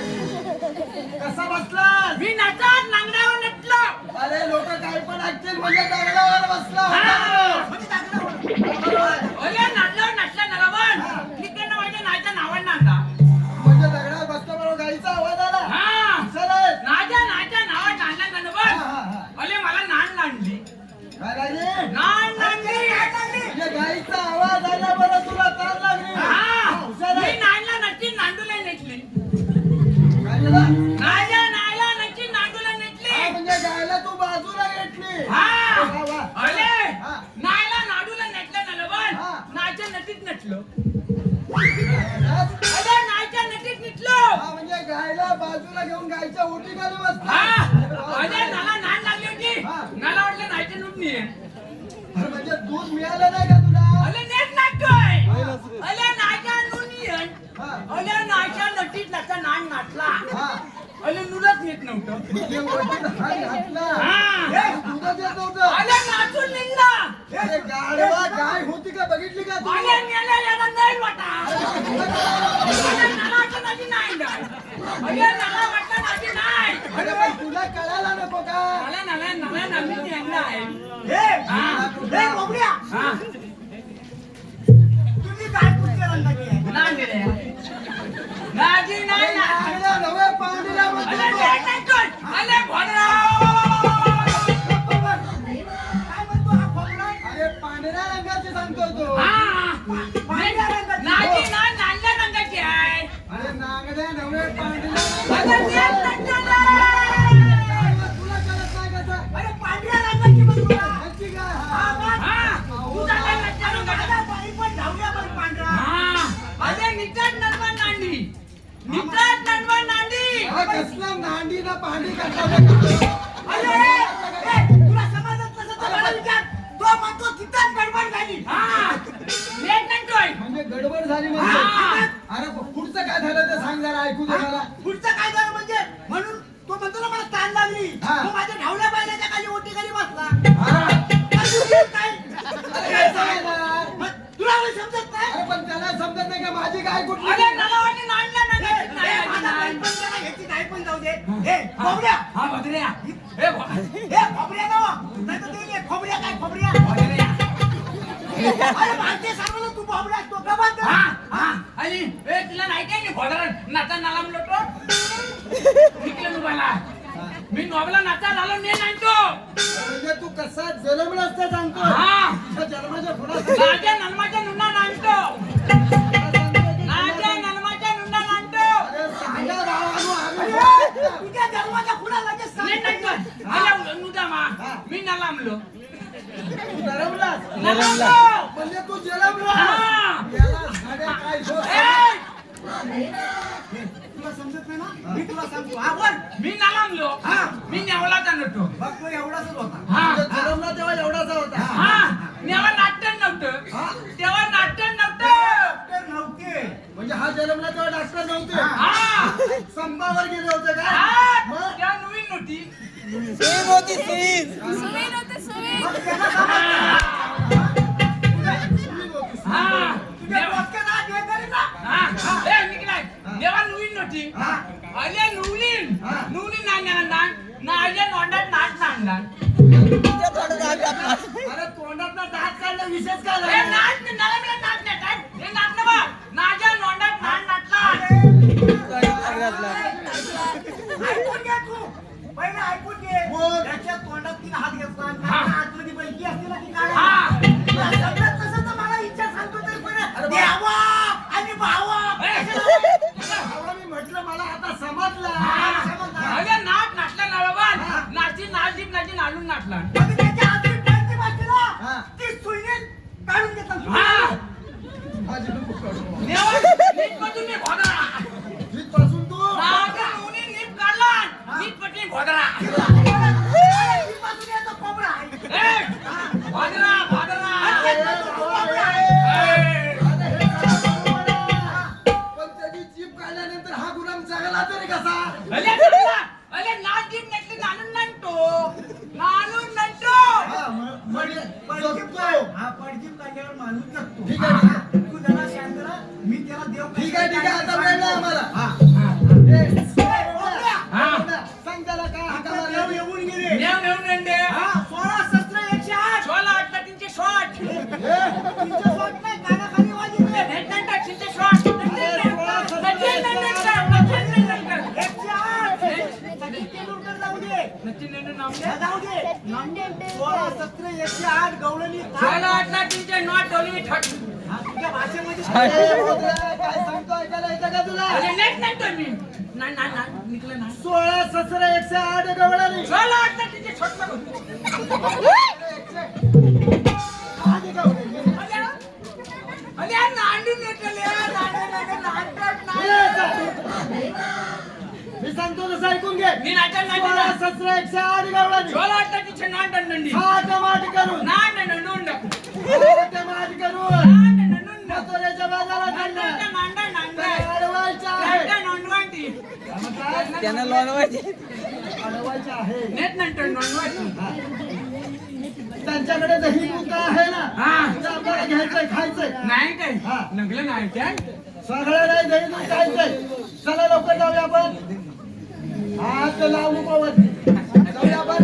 कसा बसला? मी नाचात नांगड्यावर नटलो अरे लोक काय पण ऐकतील म्हणजे दगडावर बसला होता. बरोबर. ओले नाचल्यावर नटला नरवण तिकडनं माझ्या नाच्या नावावर नांदा म्हणजे दगडावर बसला बरोबर गाईचा आवाज आला. हा सरळ. नाच्या नावावर नांदला हा, नरवण हा, हा. ओले मला नांद नांदली काय राहिले? नांद नांदली म्हणजे गाईचा आवाज आला बरं तुला ताण लागली. हा हुशार मी आहे. नांदला नटली नांदूला नेटली काय झालं? नायला नटली नांदूला हा, नेटली म्हणजे गायला तू बाजूला घेतली. हा वा, वा. अरे हा. नायला नाडूला नटलं नलवण हा. नाच्या नटीत नटलो हा, अरे नाच्या नटीत नटलो म्हणजे गायला बाजूला घेऊन गायच्या ओटी खाली बसला. हा अरे नाला नाड लागली होती हा. नाला वाटलं नाच्या नुटणी अरे म्हणजे दूध मिळालं नाही का तुला? अरे नेट नाटतोय अरे नाच्या नुनी हा. अरे नाच्या नटीत नाचा नाड नाटला हा. अरे नुरच येत नव्हतं म्हणजे ओटीत हात घातला. हा. हे, दूधच येत नव्हतं. अरे नाचून निघला अरे गाढवा गाय होती का बघितली का तू? अरे मेल्या याला नाही वाटा अरे नाला वाटलं नाची नाही अरे नाला वाटलं नाची नाही अरे पण तुला कळायला नको का? नाला नामी यांना आहे हा. हा तुम्ही काय कुठच्या रंगाची आहे? नाजी नाही अरे नागड्या नव्हे, पांढऱ्या मध्ये अरे तो. लेट नाही कर. अरे भोंडराव. काय म्हणतो हा खोबरा? अरे पांढऱ्या रंगाची सांगतो तो. हा. पांढऱ्या रंगाची. नाजी नाही नांद्या रंगाची आहे अरे नागड्या नव्हे, पांढऱ्या अरे रंगाची. लेट नाही कर. गाढवा, तुला कळत नाही का ते? अरे पांढऱ्या रंगाची म्हणतो. ह्याची काय? हा. तुझा काय लज्जा रंगाचा? हा. अरे निटाट नडवा नांदी निटाट नडवा नांदी हा, कसला नांडी ना पांढरी करता तुला समजत नसेल तर मला विचार तो म्हणतो तिथंच गडबड झाली हा लेट नाही कर. म्हणजे गडबड झाली म्हणजे. हा. अरे पुढचं काय झालं ते सांग जरा, ऐकू दे मला. पुढचं काय झालं म्हणजे म्हणून तो म्हणतो ना मला ताण लागली हा. तो माझ्या ढावल्या बैलाच्या खाली ओटी खाली बसला हा. काय अरे काय सांगणार? मग तुला काही समजत नाही अरे पण त्याला समजत नाही का माझी गाय कुठली? अरे मला वाटलं नांदला ए, नाही माझा बाई पण त्याला ह्याची नाही पण जाऊ दे ए खोबऱ्या हा भद्र्या ए खोबऱ्या ना नाही तर ते खोबऱ्या काय खोबऱ्या भद्र्या अरे मागचे सांगू ना तू खोबऱ्या तो का बंद हा हा आणि ए तुला नाही काय भद्रा नाचा नाला म्हणतो निकलं मला मी नॉबला नाचा झालो मी नाचतो म्हणजे तू कसा जन्मलास ते सांगतो. हा तुझ्या जन्माच्या राजा नलमाच्या नुंडा नाचतो राजा नलमाच्या नुंडा नाचतो अरे सांगा भावानो, आम्ही तुझ्या जन्माच्या खुणा लगेच मी नाचतो आला नुंडा मा मी नालामलो जन्मलास. नालामलो म्हणजे तू जन्मला. हा त्याला झाडे काय झोप. तुला समजत नाही ना मी तुला सांगतो हा बोल मी नालामलो हा. मी नेवलाचा नटतो बघ तो एवढाच होता हा तुझा जन्मला तेव्हा एवढाचा होता. हा तेव्हा नाट्य नव्हतं तेव्हा नाट्य नव्हतं तर नव्हते म्हणजे हा जन्मला तेव्हा डॉक्टर नव्हते. हा संपावर गेले होते का? हा मग? तेव्हा नवीन नव्हती सुवीन होते सुवीन मग त्याला समजतं. हा तुझ्या डोक्यात हात हे करीत ना. हा ए निकलाय तेव्हा नवीन नव्हती अरे नुनी नांगणार ना अजय नोंडात नाच नांगणार अरे तोंडात दात काढलं विशेष काय ए झालं? नाच नाला मला नाच नाच हे नाच ना बा नाजा नोंडात नाच नाचला ऐकून घे तू पहिले ऐकून घे बोल. त्याच्या तोंडात तिने हात घेतला आणि हा. त्याच्या आतमध्ये बैठी असते ना ती काढायला. हा. तुला समजत नसेल तर मला इच्छा सांगतो तरी पण अरे बा- द्यावा आणि भावा ए, अहो, मी म्हटलं मला आता समजलं. अरे नाच नाचला ना बाबा नाची नाचीप नाची नालून नाचला म्हणजे त्याच्या आतली पैकी बसली हा. ना ती सुईने काढून घेतला हा माझी डुबुक काढू. देवा नीट पटून मी भोदरा जिथपासून तू नागा नुनी नीट काढला नीट पटून भोदरा पासून याचा कोबरा आहे. ए भोदरा भोदरा अरे, पण त्याची जीभ काढल्यानंतर हा गुलाम जगला तरी कसा? अरे नाच जीप नसली नालून नाचतो नालून नाचतो हा, म्हणजे जगतो. हा पडजीम काढल्यावर माणूस जगतो. ठीक आहे, ठीक आहे. तू जरा शांत राहा. मी त्याला देव ठीक आहे, ठीक आहे. आता वेळ नाही आम्हाला. हा. सांग त्याला काय हाका आता देव मारला. येऊन गेले. नेऊन नंडे हा, 16 शस्त्र 108. 16 8 300 शॉट तुमच्या शॉट नाही, कानाखाली वाजले. 300 शॉट 108. सचिन तेंडुलकर जाऊ दे. हा, जाऊ दे. 16 शस्त्र 108 गवळणी. 16 8 300 नॉट ओनली 30 हा, तुझ्या भाषेमध्ये ए, बोधरे, काय सांगतो ऐकायला येतं का तुला? अरे नेट नाही तो मी ना ना ना निकलं ना 16 शस्त्र 108 गवळणी. 16 8 300 शॉट लागो आधी गवळणी. अरे नांडी नेटले मी सांगतो तसं ऐकून घे. मी नाटक 16 शस्त्र 108 गवळणी. 16 8 300 नॉट नंडी हाटमाट करून ना ना ना नोंद हाटमाट करून मथुरेच्या बाजारात आणलं. त्याला अडवायचं आहे. त्यांना लोणवायचे. अडवायचं आहे. नेट नंतर नोंदवायची त्यांच्याकडे दही मुका आहे ना, हा. ते आपल्याला घ्यायचंय, खायचंय. नाही काय हा. नगलं नाही काय सगळं नाही, दही दूध खायचंय. चला लवकर जाऊया आपण. हात लावू नको वरती. जाऊया आपण.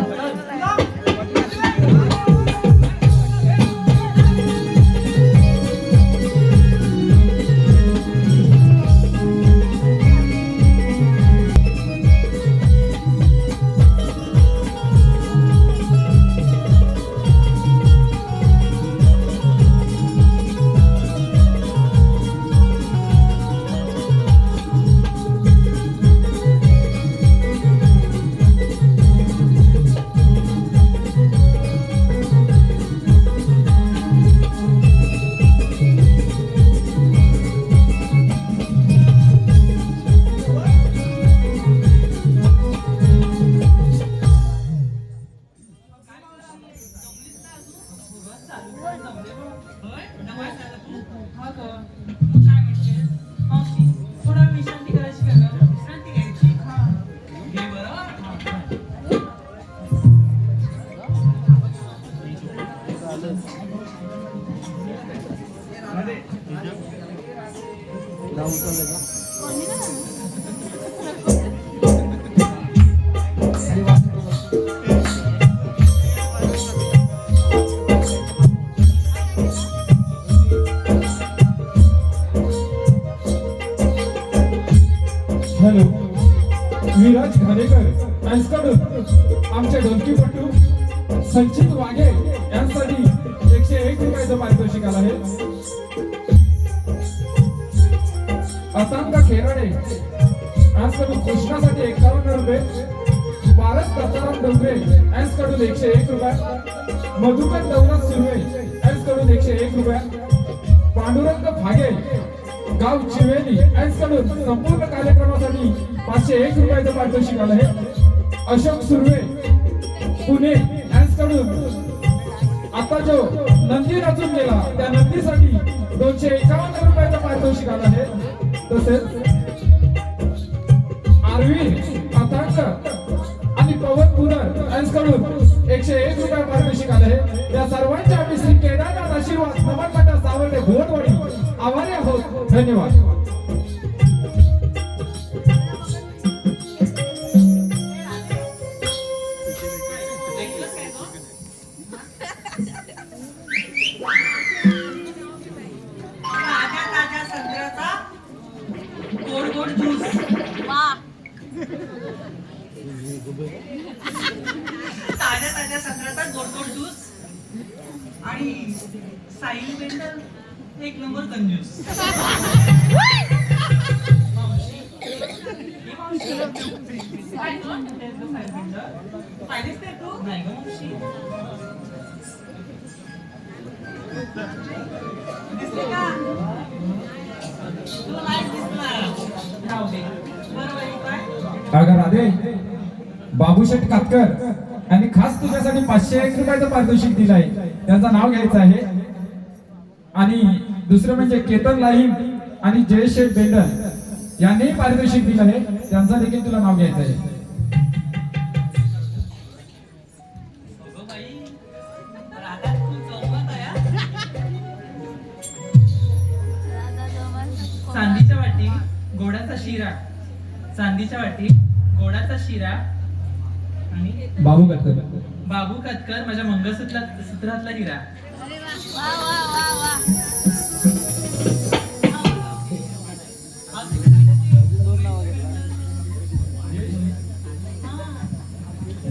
थोडा विश्रांती करायची का ग? विश्रांती घ्यायची घे बरं हॅलो, विराज घालेकर यांच्याकडून आमचे ढोलकीपटू संचित वाघे यांसाठी 101 रुपयाचं पारितोषिक आलं आहे. अतांग खेराडे यांच्याकडून कृष्णासाठी 51 रुपये. भारत दत्ताराम डोंगरे यांच्याकडून 101 रुपये. मधुकर दौलत सुर्वे यांच्याकडून 101 रुपये. पांडुरंग फागे गाव चिवेली यांच्याकडून संपूर्ण कार्यक्रमासाठी 501 रुपयाचं पारितोषिक आलं आहे. अशोक सुर्वे पुणे यांच्याकडून आता जो नंदी रचून गेला त्या नंदीसाठी 251 रुपयाचं पारितोषिक आलं आहे. तसेच आरवी अथांग आणि पवन पुनर यांच्याकडून 101 रुपये पारितोषिक आलं आहे. या सर्वांच्या आम्ही श्री केदारनाथ आशीर्वाद नमन मंडळ सावर्डे घोडवाडी आभारी आहोत. धन्यवाद. ताज्या ताज्या संत्र्याचा गोड गोड ज्यूस ताज्या ताज्या संत्र्याचा गोड गोड ज्यूस आणि साईल बेंडर 1 नंबर कंजूस. पाहिलेच नाही तू? नाही गं मावशी. दिसले का? तुला नाही दिसणार. राहू दे. बरं बाई, काय? अगं राधे, बाबूशेठ कातकर यांनी खास तुझ्यासाठी 501 रुपयाचं पारितोषिक दिलंय. त्यांचं नाव घ्यायचं आहे. आणि दुसरं म्हणजे केतन लाहीम आणि जयशेठ बेंडल यांनी पारितोषिक दिलं आहे. त्यांचं देखील तुला नाव घ्यायचं आहे. अगं बाई, राधा चांदीच्या वाटी, गोडाचा शिरा आणि बाबू कटकर. बाबू कतकर माझ्या मंगळसूत्रातला हिरा.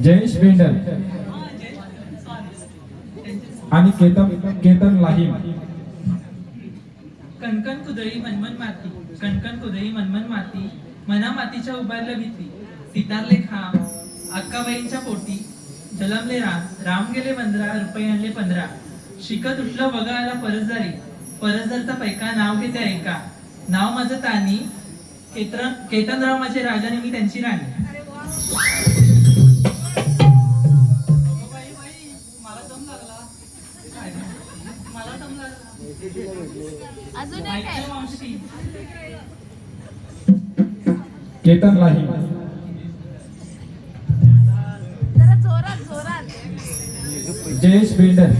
जयेश बेंडल आणि केतन लाहीम. कणकण कुदळी मनमन माती, कणकण कुदळी मनमन माती, मना मातीच्या उभारल्या भीती, सितारले खांब अक्काबाईंच्या पोटी, जलमले राम गेले 15, रुपये आणले 15, शिकत उठलं वगाळला परसदारी, परसदारचा पैका नाव घेते ऐका, नाव माझं तानी, केतनराव माझे राजा आणि मी त्यांची राणी. मला दम लागला. मला दम लागला. अजून एक ऐका आहे. मावशी. केतन लाहीम. जरा जोरात जोरात. जयेश बेंडल.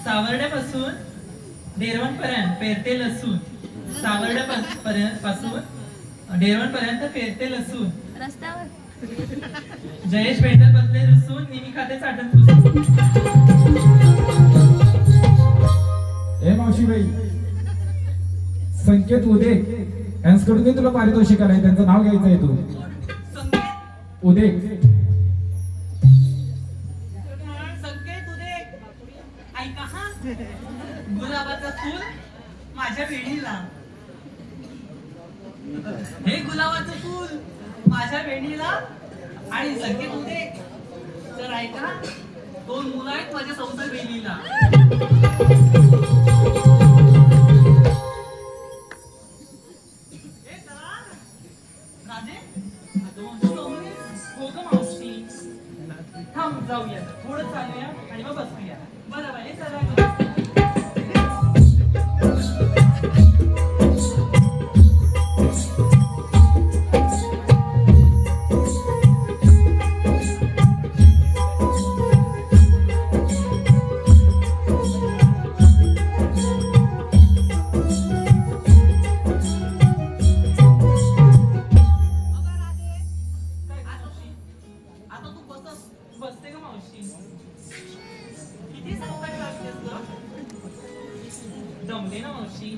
सावर्ड्यापासून डेरवणपर्यंत पेरते लसूण, सावर्ड्यापासून डेरवणपर्यंत पेरते लसूण, रस्त्यावर. जयेश बेंडल बसले रुसून, निमी खाते चाटण पुसून. ए मावशीबाई, संकेत उदे यांच्याकडून तुला पारितोषिक आलंय, त्यांचं नाव घ्यायचं आहे तू. उदे. संकेत उदे ऐका हा, गुलाबाचं फूल माझ्या वेणीला, हे गुलाबाचं फूल माझ्या वेणीला. आणि संकेत उदे तर ऐका, 2 मुलं आहेत माझ्या संसार वेणीला. हे चला, राजे, आता मावशी गमलीस? हो ग मावशी, थांब जाऊया, थोडं चालूया आणि मग बसूया. बरं बाई, चला. आता तू बसस. बसते ग मावशी. किती संकट लागतेस ग? जमले ना मावशी.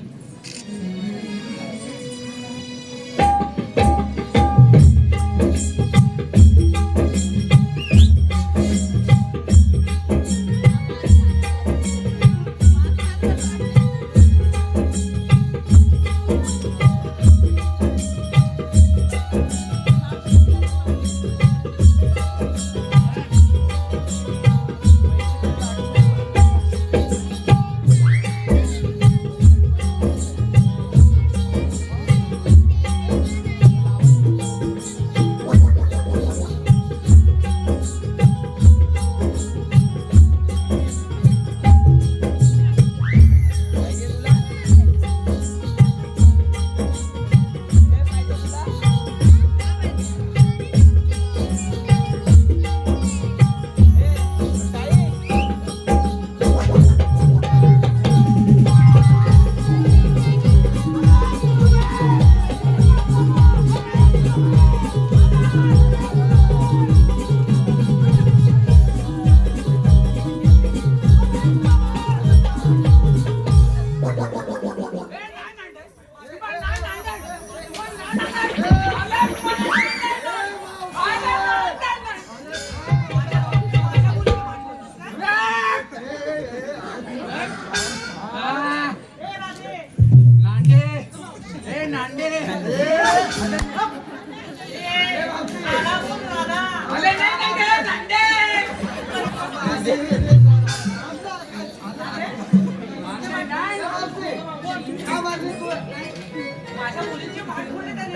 माझ्या मुलीची पाठ फोडली त्याने.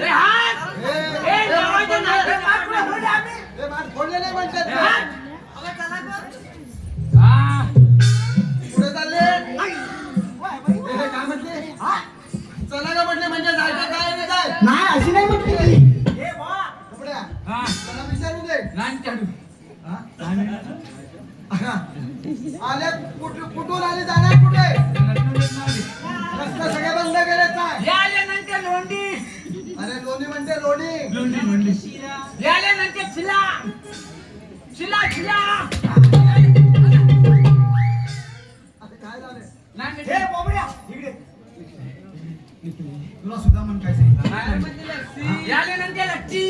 फोडले नाही म्हणतात. अगं चला गं. पुढे चालले. काय म्हटले? चला का म्हटले म्हणजे जायचं काय नाही काय? नाही अशी नाही म्हटली ती. ए वा. कपड्या. चला विचारू दे. हा? हा. आले कुठून आले जाणार कुठे? रस्ता सगळे बंद केले काय? हे आले नाही ते लोण सुद्धा म्हण काय सांगितलं याले नंतर लच्ची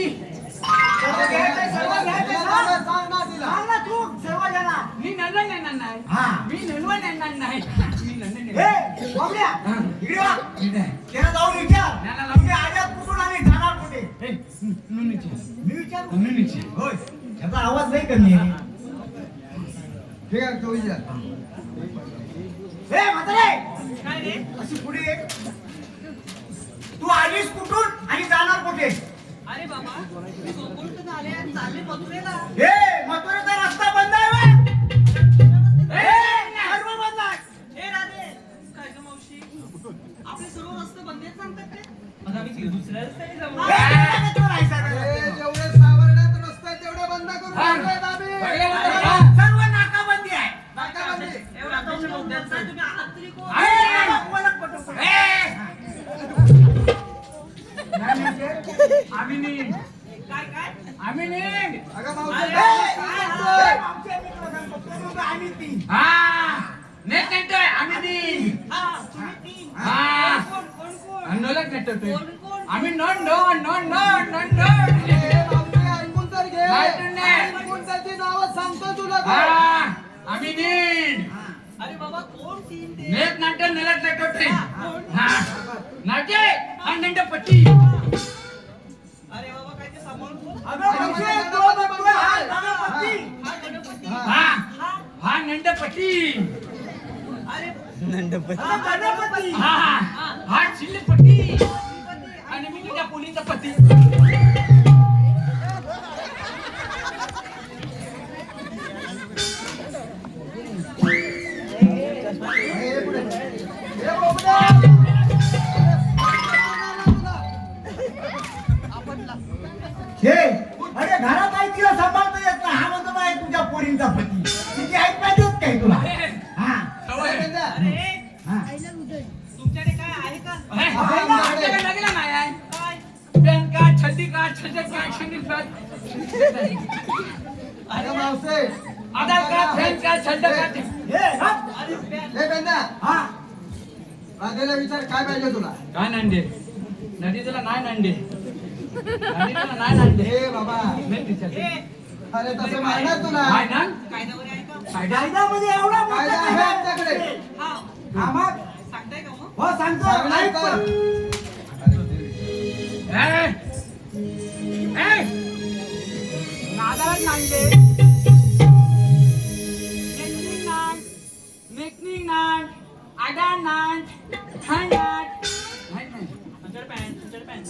सांग ना तिला तू सर्व जण मी नंदन येणार नाही हा. मी नंदन येणार नाही मी नंदन हे येणार बाबड्या हा. इकडे वा इथे. त्याला जाऊन विचार त्याला जाऊन- तुम्ही आल्यात कुठून आणि जाणार कुठे ए, नुनीची. मी विचारू नुनीची. होय त्याचा आवाज नाही कमी आहे ठीक आहे तो विचार हे म्हातारे काय रे अशी पुढे ये. तू आलीस कुठून आणि जाणार कुठे अरे बाबा मी गोकुळतून आले आणि चालले मथुरेला हे मथुरेचा रस्ता बंद आहे बे. हे, सर्व बंद आहे हे राधे काय ग मावशी आपले सर्व रस्ते बंद आहेत सांगतात ते आता आम्ही दुसऱ्या रस्त्याने जाऊ. हे, तुला नाही सांगायचं. जेवढे सावरण्यात रस्ते तेवढे बंद करून हा. टाकले दाबी. हा. सर्व नाकाबंदी आहे नाकाबंदी. एवढा पैसे मोठ्यांचा तुम्ही आहात तरी कोण आहे, ओळख पटव. हे. आम्ही नी काय काय आम्ही नी अगं मावशी, अरे, काय काय बोलतोय? हे, आमच्या मित्रांना पकडून आम्ही तीन. हा नेट नेटोय आम्ही नी हा तुम्ही तीन हा कोण कोण कोण अंडोलक नेटोय कोण कोण आम्ही non non non non non A, मावशी, ऐकून तर घे. नाही तर नाही. ऐकून त्याची नावं सांगतो तुला हा तो. आम्ही नीट अरे बाबा कोण तीन ते नेट नाट्य नेलट नेटोय हा नाट्य अनंत पट्टी अरे बाबा काय ते सांभाळून बोल. अगं, आमचे दोन बंधू आहेत, नाकाबंदी. हा गणपती हा हा हा नंद पट्टी अरे हा, गणपती. हा हा चिल्ले पट्टी आणि मी तुझ्या पोलीचा पती ए, पुढे. ए, बोबड्या. हे, अरे घरात आहे तिला सांभाळता येत नाही हा म्हणतो नाही तुझ्या पोरींचा पती तिची ऐक पाहिजे होत काय तुला हा अरे हा तुमच्याकडे काय आहे का आमच्याकडे लागला नाही आहे काय पॅन कार्ड छड्डी कार्ड छड्डे कार्ड छड्डी कार्ड अगं मावशी, आधार कार्ड पॅन कार्ड छड्डे कार्ड हे, हा. अरे प्या- ए, बेंद्या, हा राधेला विचार काय पाहिजे तुला काय नांदे नदी तुला नाही नांदे नदी तुला नाही नांदे ए बाबा, नाही तिच्या हे अरे तसं मारणार तुला. काय ना कायद्यावर आहे का कायद्यामध्ये एवढा मोठा कायदा आहे कायदा आमच्याकडे. हा हा मग सांगताय का मग हो सांगतो चांगलं ऐक कर. पण. नादाला नांदे नेकनिंग नांद नेकनिंग नांद आडा नांद थंड नांद माहित नाही तुमच्याकडे पॅन्ट तुमच्याकडे पॅन्ट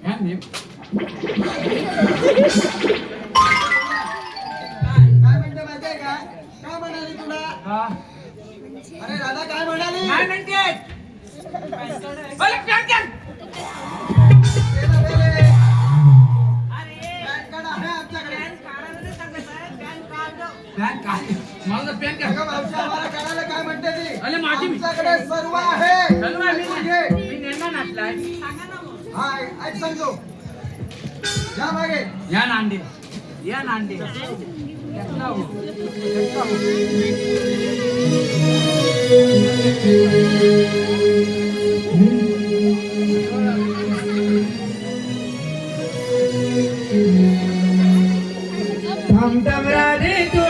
ह्या मी काय म्हणते माहितीये का? काय म्हणाली तुला? हा अरे राधा काय म्हणाली? नाही म्हणते बोल पॅन कार्ड ते नव्हे. अरे पॅन कार्ड आहे आमच्याकडे. पॅन कार्डामध्ये सांगत आहे पॅन कार्ड पॅन कार्ड मला तर पॅन अगं कार्ड मावशी, आम्हाला करायला काय म्हणते ती? अरे माझी आमच्याकडे सर्व आहे. चलो आम्ही ऐकून घे. मी नेणार नाचलाय सांगा ना मग हा, ऐक सांगतो. या मागे. या नांदे या नांदे याचं नाव थांबथांब राधे तू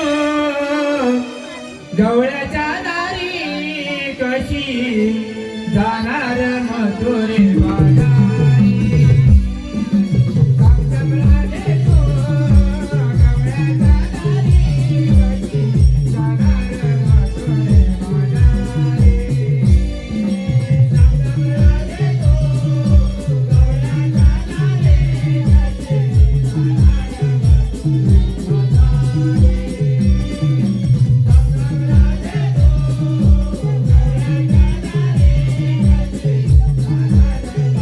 गवळ्याच्या दारी कशी जाणार मथुरे वादारी. थांबथांब राधे तू गवळ्याच्या दारी कशी जाणार मथुरे वादारी. थांबथांब राधे तू गवळ्याच्या दारी कशी जाणार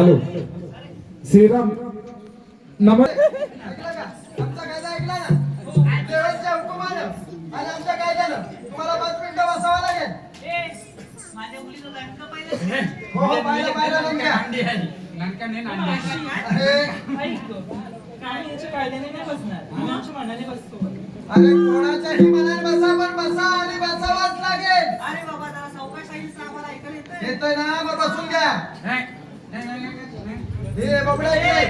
हॅलो श्रीराम नमस्कार. ऐकलं का? आमचा कायदा ऐकला ना? देवाच्या हुकुमानं आणि आमच्या कायद्यानं तुम्हाला 5 मिनिटं बसावं लागेल. माझ्या मुलीचं लग्न पाहिलं हो हो, पाहिलं लंग्या. अरे आम्ही यांच्या कायद्याने नाही बसणार, आम्ही आमच्या मनाने बसतो. अरे कोणाच्याही मनाने बसा, पण बसा आणि बसावंच लागेल. अरे बाबा जरा सावकाश सांगितलं आम्हाला ऐकायला येतंय. येतोय ना? मग बसून घ्या. हे बाबड्या इकडे.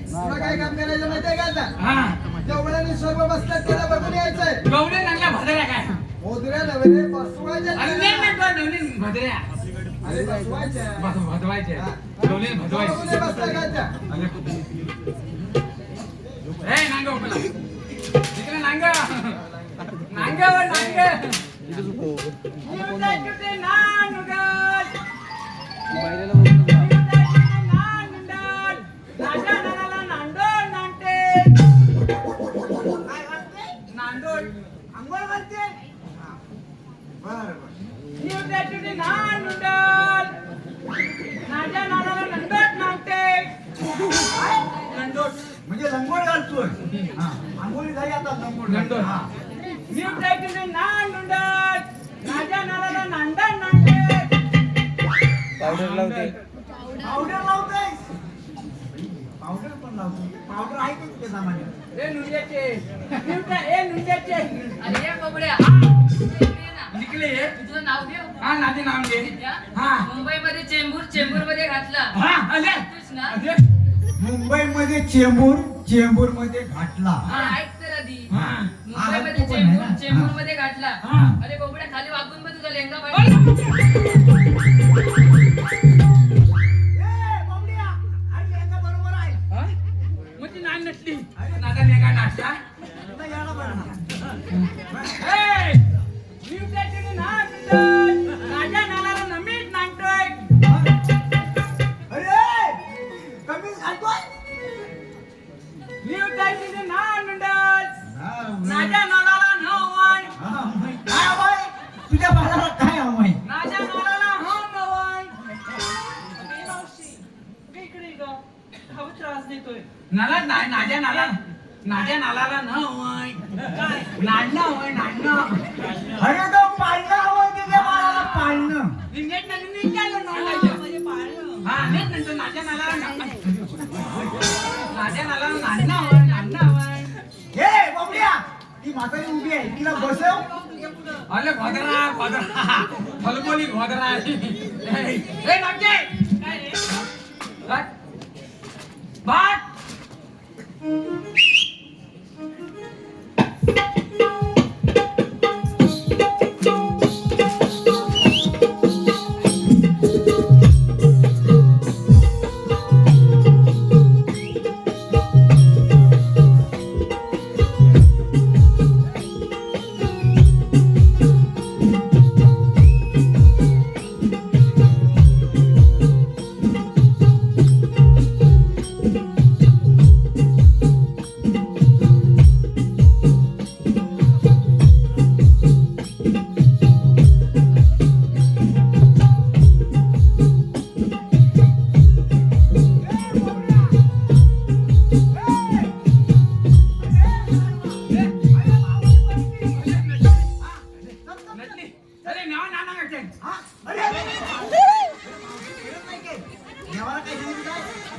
तुला काय काम करायचं माहितीये का आता? जेवढ्याने सर्व बसतात त्याला बघून यायचंय. मोदऱ्या नव्हे रे, बसवायच्या नाही. अरे बसवायच्या. हा. बघून ये बसल्या गायच्या. अंघोळ घालते. बरं, बरं. म्हणजे लंगोट घालतोय. हा. अंघोळी झाली आता लंगोट घालतोय. हा. पावडर लावते. पावडर लावतोय. पावडर पण लावतो. पावडर आहे का तुझ्या सामान्य? अरे या बबड्या तू इकडे ये ना. तुझं नाव घे मुंबईमध्ये चेंबूर मध्ये घातला तूच ना. मुंबईमध्ये चेंबूर मध्ये घातला. ऐक तर आधी हा. मुंबईमध्ये हा, तो पण आहे ना. चेंबूर मध्ये घातला. हा. अरे बबड्या खाली वागून बघ तुझा लेंगा पाहिजे. ए, बावड्या, आणि लेंगा बरोबर आहे. तुला यायला बरं ना. अरे कमीच घालतोय. काय हवंय? तुझ्या बाळाला काय हवंय? त्रास देतोय. अरे तो पाळणं हवंय तुझ्या बाळाला पाळणं. हे बावड्या, ती म्हातारी उभी आहे, तिला बसव.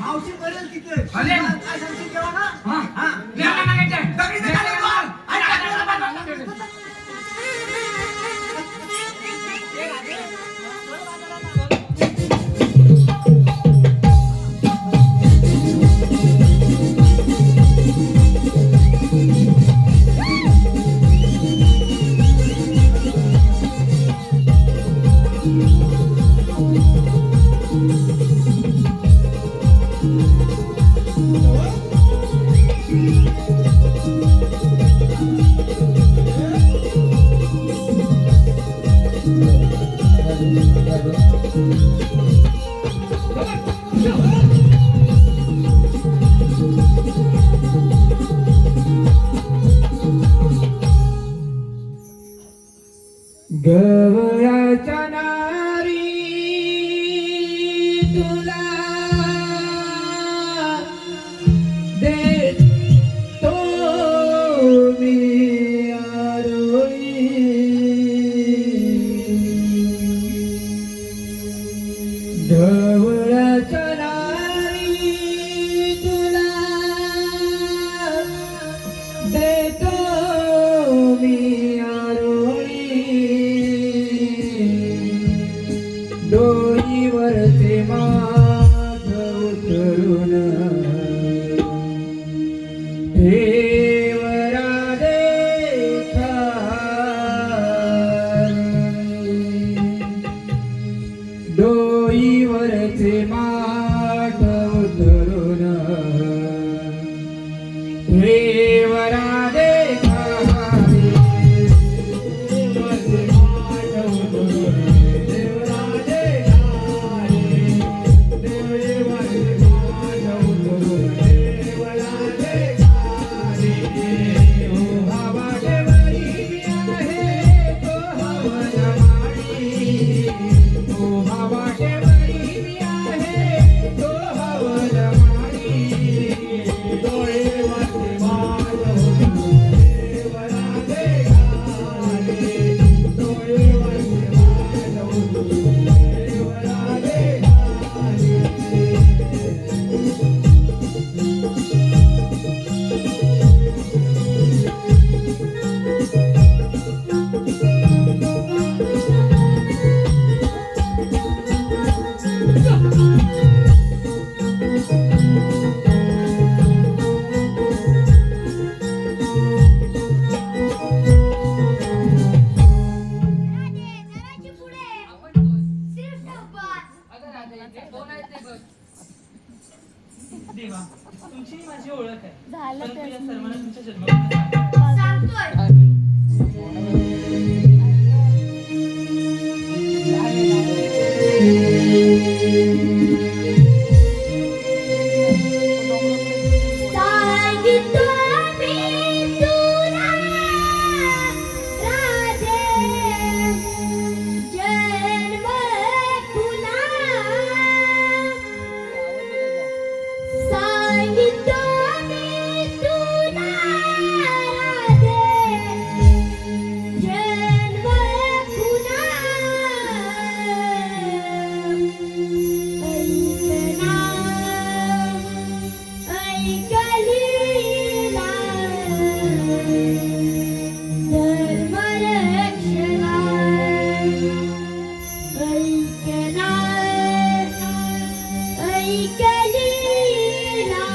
मावशी करेल तिथे. काय सांगशील तेव्हा ना? हा. दगडी तर खाली मार. आणि टाकलेलं बाजूला. गवळ्याच्या नारी तुला देतो मी आरोळी ढवळाच्या नारी तुला देतो मी आरोळी डोईवरचे माधव तरुण देवरा देखा डोईवरचे माधव तरुण देवरा देखा डोईवरचे माधव तरुण देवरा देखा डोईवरचे माधव तरुण देवरा देखा ओ हवा देवरी आहे तो हवन माडी ओ हवा देवरी आहे तो हवन माडी डोईवरचे माधव तरुण देवरा देखा डोईवरचे माधव तरुण देवरा देखा राधे जराची पुढे आपण दोन. सिर्फ डब्बा अगं राधे, ते कोण आहेत ते बघ. देवा तुमची माझी ओळख आहे झालं परंतु या त्याचं. सर्वांना तुमच्या जन्मभूमीचा सांगतोय सांगितलं मी तुला राधे जन्म तुला सांगितलं मी तुला राधे जन्म तुला ऐकलीला धर्मरक्षणा ऐकला ऐकलीला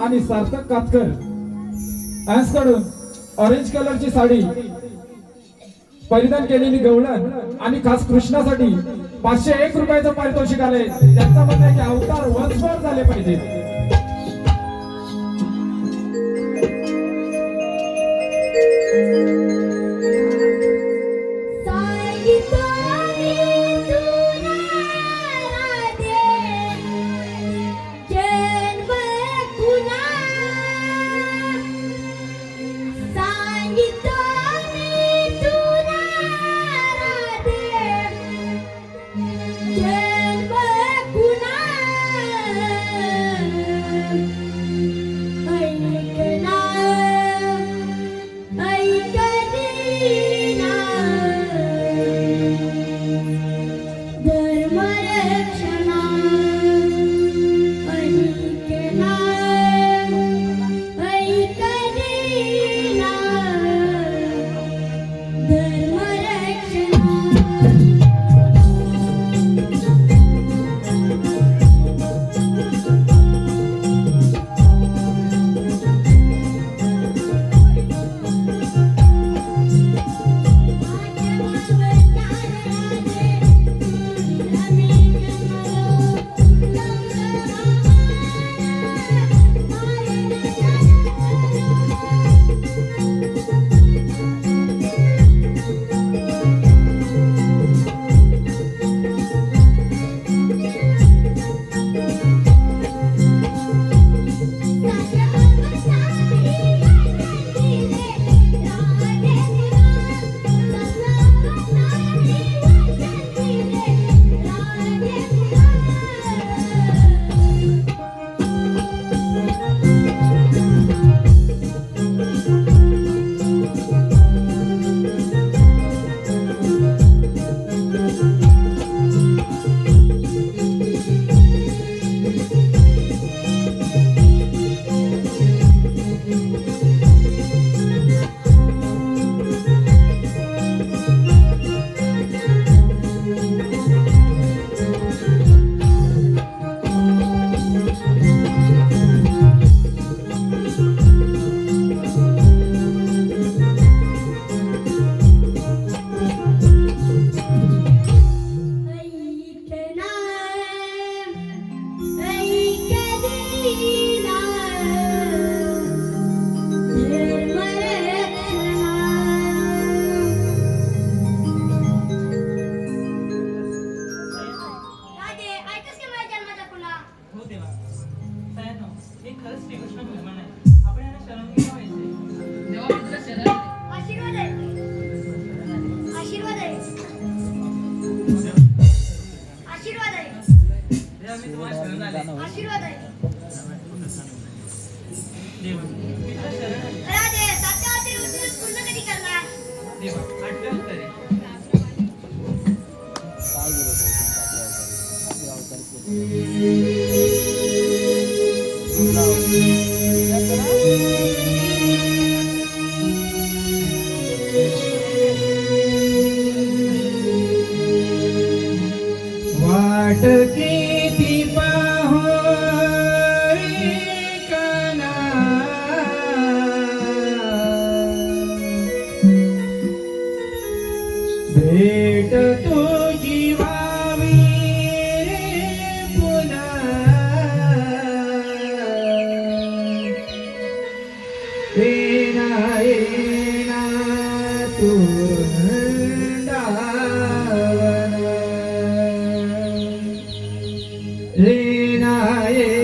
आणि सार्थक कातकर यांच्याकडून ऑरेंज कलरची साडी परिधान केलेली गवळण आणि खास कृष्णासाठी 501 रुपयाचं पारितोषिक आले. त्यांचा म्हणणं आहे की अवतार वंशवर झाले पाहिजे. रे